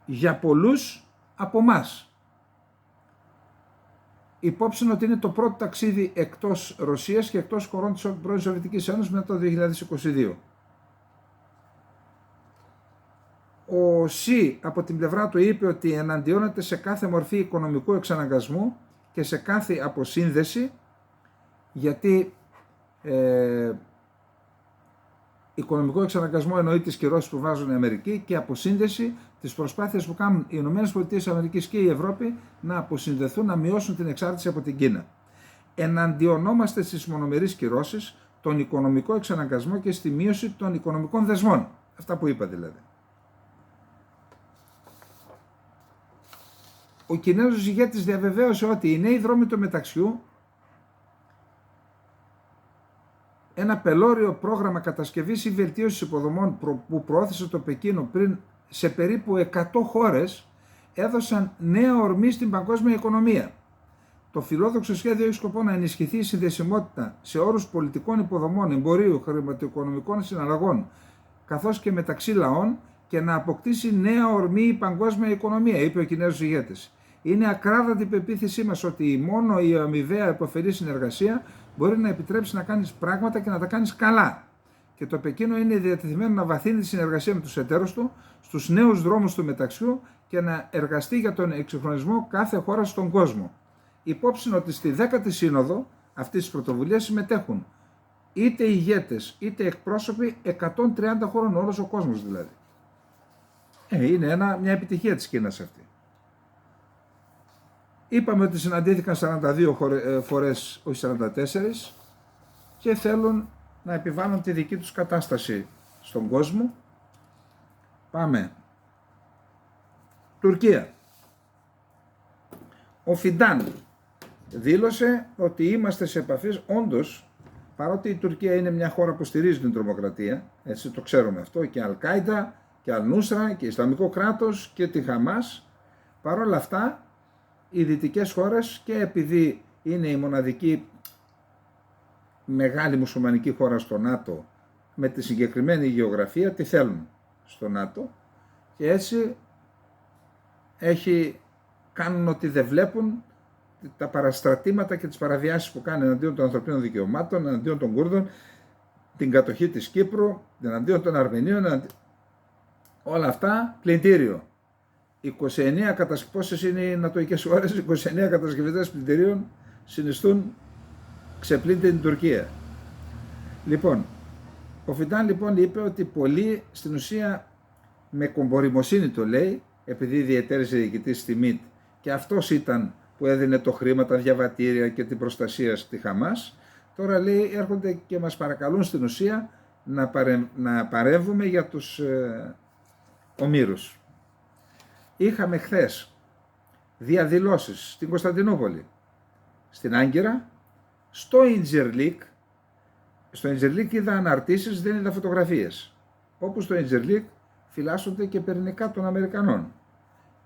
για πολλούς από εμάς. Υπόψη ότι είναι το πρώτο ταξίδι εκτός Ρωσίας και εκτός χωρών της πρώην Σοβιετικής Ένωσης μετά το 2022. Ο Σι από την πλευρά του είπε ότι εναντιώνεται σε κάθε μορφή οικονομικού εξαναγκασμού και σε κάθε αποσύνδεση, γιατί οικονομικό εξαναγκασμό εννοεί τις κυρώσεις που βάζουν η Αμερική και αποσύνδεση τις προσπάθειες που κάνουν οι ΗΠΑ και η Ευρώπη να αποσυνδεθούν, να μειώσουν την εξάρτηση από την Κίνα. Εναντιονόμαστε στις μονομερείς κυρώσεις, τον οικονομικό εξαναγκασμό και στη μείωση των οικονομικών δεσμών. Αυτά που είπα δηλαδή. Ο Κινέζος ηγέτης διαβεβαίωσε ότι οι νέοι δρόμοι του μεταξιού, ένα πελώριο πρόγραμμα κατασκευής ή βελτίωσης υποδομών που προώθησε το Πεκίνο πριν σε περίπου 100 χώρες, έδωσαν νέα ορμή στην παγκόσμια οικονομία. Το φιλόδοξο σχέδιο έχει σκοπό να ενισχυθεί η συνδεσιμότητα σε όρους πολιτικών υποδομών, εμπορίου, χρηματοοικονομικών συναλλαγών, καθώς και μεταξύ λαών και να αποκτήσει νέα ορμή η παγκόσμια οικονομία, είπε ο Κινέζος ηγέτης. Είναι ακράδαντη η πεποίθησή μας ότι μόνο η αμοιβαία επωφελή συνεργασία μπορεί να επιτρέψει να κάνεις πράγματα και να τα κάνεις καλά. Και το Πεκίνο είναι διατεθειμένο να βαθύνει τη συνεργασία με τους εταίρους του στους νέους δρόμους του μεταξιού και να εργαστεί για τον εξυγχρονισμό κάθε χώρα στον κόσμο. Υπόψη είναι ότι στη 10η Σύνοδο αυτής της πρωτοβουλίας συμμετέχουν είτε ηγέτες είτε εκπρόσωποι 130 χώρων, όλος ο κόσμος δηλαδή. Είναι μια επιτυχία της Κίνας αυτή. Είπαμε ότι συναντήθηκαν 42 φορές, όχι 44, και θέλουν να επιβάλλουν τη δική τους κατάσταση στον κόσμο. Πάμε. Τουρκία. Ο Φιντάν δήλωσε ότι είμαστε σε επαφή, όντως, παρότι η Τουρκία είναι μια χώρα που στηρίζει την τρομοκρατία, έτσι το ξέρουμε αυτό, και Αλ-Κάιντα και Αλ-Νούσρα και Ισλαμικό κράτος και τη Χαμάς, παρόλα αυτά οι δυτικές χώρες, και επειδή είναι η μοναδική μεγάλη μουσουλμανική χώρα στο ΝΑΤΟ με τη συγκεκριμένη γεωγραφία, τη θέλουν στο ΝΑΤΟ, και έτσι κάνουν ότι δεν βλέπουν τα παραστρατήματα και τις παραβιάσεις που κάνουν εναντίον των ανθρωπίνων δικαιωμάτων, εναντίον των Κούρδων, την κατοχή της Κύπρου, εναντίον των Αρμενίων, όλα αυτά πλυντήριο. 29 πόσες είναι οι νατοικές χώρες, 29 κατασκευητές πλυντηρίων συνιστούν ξεπλύντη την Τουρκία. Λοιπόν, ο Φιντάν λοιπόν είπε ότι πολλοί στην ουσία με κομπορημοσύνη το λέει, επειδή διαιτέρησε διοικητής στη ΜΙΤ και αυτός ήταν που έδινε το χρήμα, τα διαβατήρια και την προστασία στη Χαμάς, τώρα λέει έρχονται και μας παρακαλούν στην ουσία να παρεύουμε για τους ομήρους. Είχαμε χθες διαδηλώσεις στην Κωνσταντινούπολη, στην Άγκυρα, στο Ινζερλίκ. Στο Ινζερλίκ είδα αναρτήσεις, δεν είδα φωτογραφίες, όπου στο Ινζερλίκ φυλάσσονται και πυρηνικά των Αμερικανών.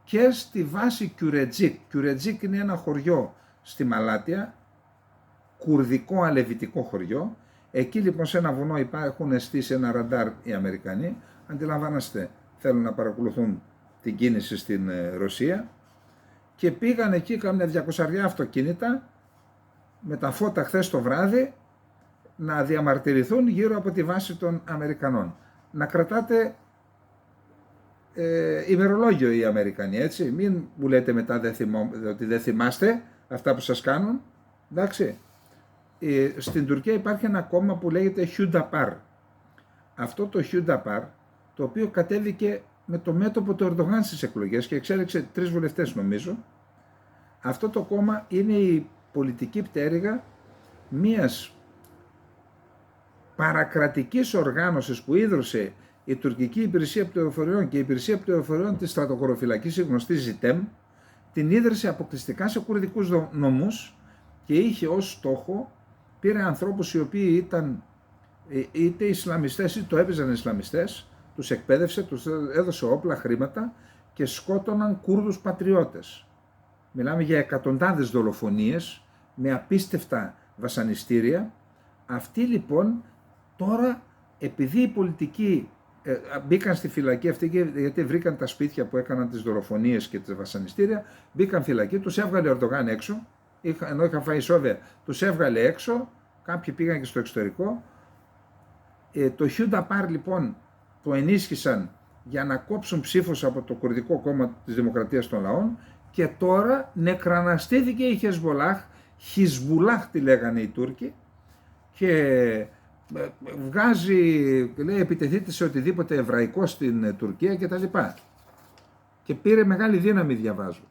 Και στη βάση Κιουρετζίκ. Κιουρετζίκ είναι ένα χωριό στη Μαλάτια, κουρδικό αλεβιτικό χωριό. Εκεί λοιπόν σε ένα βουνό έχουν στήσει ένα ραντάρ οι Αμερικανοί. Αντιλαμβάνεστε, θέλουν να παρακολουθούν την κίνηση στην Ρωσία. Και πήγαν εκεί κάμια 200 αυτοκίνητα με τα φώτα χθες το βράδυ να διαμαρτυρηθούν γύρω από τη βάση των Αμερικανών. Να κρατάτε ημερολόγιο οι Αμερικανοί, έτσι. Μην μου λέτε μετά ότι δεν θυμάστε αυτά που σας κάνουν. Εντάξει. Στην Τουρκία υπάρχει ένα κόμμα που λέγεται Hüdapar. Αυτό το Hüdapar, το οποίο κατέβηκε με το μέτωπο του Ερντογάν στις εκλογές και εξέλεξε 3 βουλευτές νομίζω. Αυτό το κόμμα είναι η πολιτική πτέρυγα μιας παρακρατικής οργάνωσης που ίδρυσε η Τουρκική Υπηρεσία Πληροφοριών και η Υπηρεσία Πληροφοριών της Στρατοχωροφυλακής, η γνωστή ΖΙΤΕΜ, την ίδρυσε αποκλειστικά σε κουρδικούς νομούς και είχε ως στόχο, πήρε ανθρώπους οι οποίοι ήταν είτε Ισλαμιστές είτε το έπαιζαν Ισλαμιστές, τους εκπαίδευσε, τους έδωσε όπλα, χρήματα και σκότωναν Κούρδους πατριώτες. Μιλάμε για εκατοντάδες δολοφονίες με απίστευτα βασανιστήρια. Αυτοί λοιπόν τώρα, επειδή οι πολιτικοί μπήκαν στη φυλακή αυτή, γιατί βρήκαν τα σπίτια που έκαναν τις δολοφονίες και τις βασανιστήρια, μπήκαν φυλακή, τους έβγαλε ο Ερντογάν έξω, ενώ είχαν φάει σόβια, τους έβγαλε έξω, κάποιοι πήγαν και στο εξωτερικό. Το Hüdapar λοιπόν το ενίσχυσαν για να κόψουν ψήφους από το κουρδικό κόμμα της Δημοκρατίας των Λαών και τώρα νεκραναστήθηκε η Χεσμολάχ, Χιζμπουλάχ τη λέγανε οι Τούρκοι, και βγάζει, λέει, επιτεθείτε σε οτιδήποτε εβραϊκό στην Τουρκία κτλ. Και πήρε μεγάλη δύναμη, διαβάζω.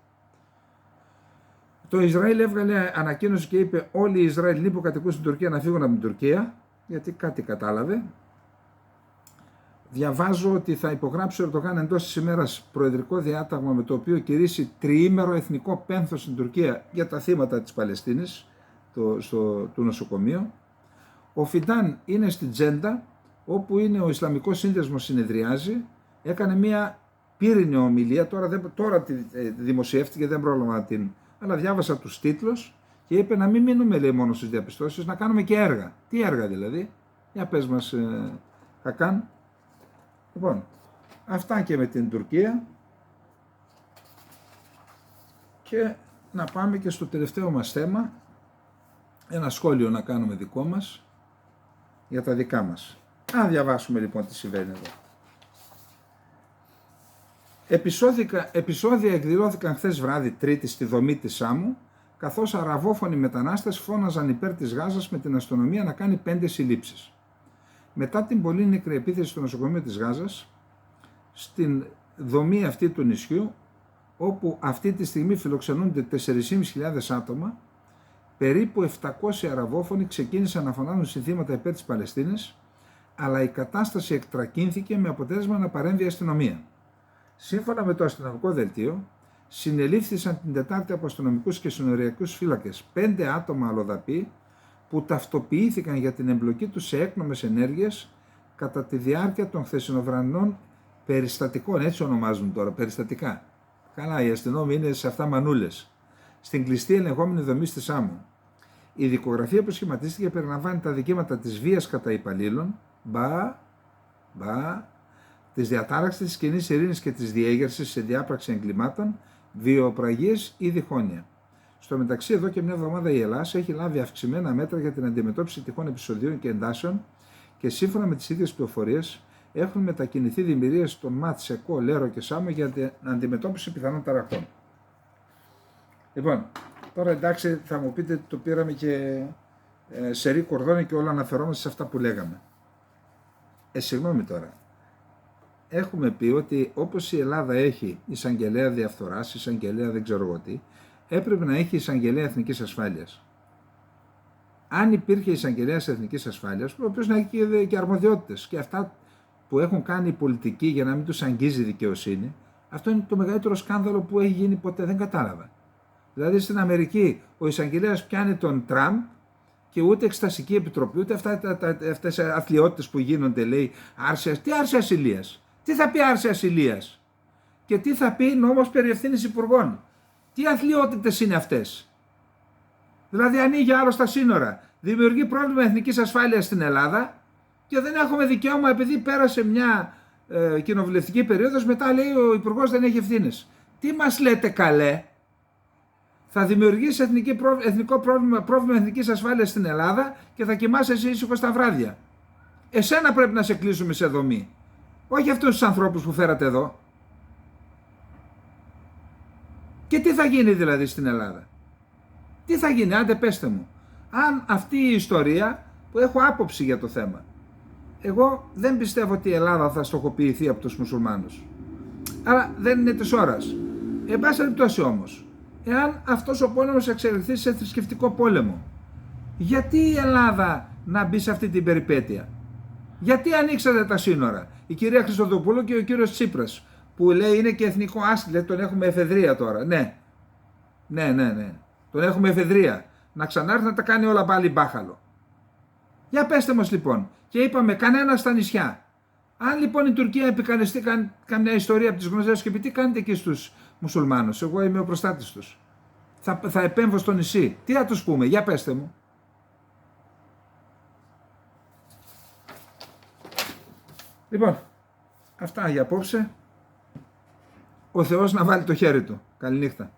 Το Ισραήλ έβγαλε ανακοίνωση και είπε όλοι οι Ισραηλοί που κατοικούν στην Τουρκία να φύγουν από την Τουρκία, γιατί κάτι κατάλαβε. Διαβάζω ότι θα υπογράψει ο Ερντογάν εντός της ημέρας προεδρικό διάταγμα με το οποίο κηρύσσει τριήμερο εθνικό πένθος στην Τουρκία για τα θύματα της Παλαιστίνης, του νοσοκομείου. Ο Φιντάν είναι στην Τζέντα, όπου είναι ο Ισλαμικός Σύνδεσμος συνεδριάζει, έκανε μια πύρινη ομιλία, τώρα τη δημοσιεύτηκε, δεν πρόλαβα να την, αλλά διάβασα τους τίτλους και είπε να μην μείνουμε, λέει, μόνο στις διαπιστώσεις, να κάνουμε και έργα. Τι έργα δηλαδή? Για πες μας, Χακάν. Λοιπόν, αυτά και με την Τουρκία και να πάμε και στο τελευταίο μας θέμα, ένα σχόλιο να κάνουμε δικό μας για τα δικά μας. Να διαβάσουμε λοιπόν τι συμβαίνει εδώ. Επεισόδια εκδηλώθηκαν χθες βράδυ Τρίτη στη δομή της Σάμου, καθώς αραβόφωνοι μετανάστες φώναζαν υπέρ της Γάζας με την αστυνομία να κάνει 5 συλλήψεις. Μετά την πολύ νεκρή επίθεση στο νοσοκομείο της Γάζας, στην δομή αυτή του νησιού, όπου αυτή τη στιγμή φιλοξενούνται 4.500 άτομα, περίπου 700 αραβόφωνοι ξεκίνησαν να φωνάζουν συνθήματα υπέρ της Παλαιστίνης, αλλά η κατάσταση εκτρακύνθηκε με αποτέλεσμα να παρέμβει η αστυνομία. Σύμφωνα με το αστυνομικό δελτίο, συνελήφθησαν την Τετάρτη από αστυνομικούς και συνοριακούς φύλακες 5 άτομα αλλοδαποί που ταυτοποιήθηκαν για την εμπλοκή τους σε έκνομες ενέργειες κατά τη διάρκεια των χθεσινοβρανών περιστατικών, έτσι ονομάζουν τώρα, περιστατικά. Καλά, οι αστυνόμοι είναι σε αυτά μανούλες. Στην κλειστή ελεγχόμενη δομή στη Σάμου. Η δικογραφία που σχηματίστηκε περιλαμβάνει τα δικήματα της βίας κατά υπαλλήλων, της διατάραξης της κοινής ειρήνης και της διέγερσης σε διάπραξη εγκλημάτων, βιοπραγίες ή διχόνοια. Στο μεταξύ, εδώ και μια εβδομάδα η Ελλάδα έχει λάβει αυξημένα μέτρα για την αντιμετώπιση τυχόν επεισοδίων και εντάσεων και σύμφωνα με τις ίδιες πληροφορίες έχουν μετακινηθεί δημιουργίες στον ΜΑΤ, ΣΕΚΟ, Λέρο και Σάμο για την αντιμετώπιση πιθανών ταραχών. Λοιπόν, τώρα εντάξει θα μου πείτε το πήραμε και σε ρί κορδόνι και όλα αναφερόμαστε σε αυτά που λέγαμε. Συγγνώμη τώρα. Έχουμε πει ότι όπως η Ελλάδα έχει εισαγγελέα διαφθοράς, εισαγγελέα δεν ξέρω εγώ τι, έπρεπε να έχει εισαγγελέα εθνικής ασφάλειας. Αν υπήρχε εισαγγελέα εθνικής ασφάλειας, ο οποίος να έχει και αρμοδιότητες και αυτά που έχουν κάνει οι πολιτικοί για να μην τους αγγίζει η δικαιοσύνη, αυτό είναι το μεγαλύτερο σκάνδαλο που έχει γίνει ποτέ, δεν κατάλαβα. Δηλαδή στην Αμερική ο εισαγγελέας πιάνει τον Τραμπ και ούτε εξεταστική επιτροπή, ούτε αυτές οι αθλιότητες που γίνονται, λέει, τι άρση ασυλίας. Τι θα πει άρση ασυλίας και τι θα πει νόμος περί ευθύνης υπουργών. Τι αθλιότητες είναι αυτές. Δηλαδή ανοίγει άλλο στα σύνορα, δημιουργεί πρόβλημα εθνικής ασφάλειας στην Ελλάδα και δεν έχουμε δικαίωμα επειδή πέρασε μια κοινοβουλευτική περίοδος, μετά λέει ο υπουργός δεν έχει ευθύνες. Τι μας λέτε καλέ. Θα δημιουργήσει εθνικό πρόβλημα εθνικής ασφάλειας στην Ελλάδα και θα κοιμάσαι εσύ ήσυχο στα βράδια. Εσένα πρέπει να σε κλείσουμε σε δομή. Όχι αυτούς τους ανθρώπους που φέρατε εδώ. Και τι θα γίνει δηλαδή στην Ελλάδα. Τι θα γίνει, άντε πέστε μου. Αν αυτή η ιστορία, που έχω άποψη για το θέμα, εγώ δεν πιστεύω ότι η Ελλάδα θα στοχοποιηθεί από τους μουσουλμάνους. Αλλά δεν είναι της ώρας. Εν πάση περιπτώσει όμως, εάν αυτός ο πόλεμος εξελιχθεί σε θρησκευτικό πόλεμο, γιατί η Ελλάδα να μπει σε αυτή την περιπέτεια. Γιατί ανοίξατε τα σύνορα. Η κυρία Χριστοδοπούλου και ο κύριος Τσίπρας, που λέει είναι και εθνικό άσυλο, τον έχουμε εφεδρεία τώρα. Ναι. Τον έχουμε εφεδρεία. Να ξανάρθει να τα κάνει όλα πάλι μπάχαλο. Για πέστε μας λοιπόν. Και είπαμε κανένα στα νησιά. Αν λοιπόν η Τουρκία επικαλεστεί καμιά ιστορία από τις γνωστές και πει τι κάνετε εκεί στους μουσουλμάνους. Εγώ είμαι ο προστάτης τους. Θα επέμβω στο νησί. Τι θα τους πούμε. Για πέστε μου. Λοιπόν, αυτά για απόψε. Ο Θεός να βάλει το χέρι του. Καληνύχτα.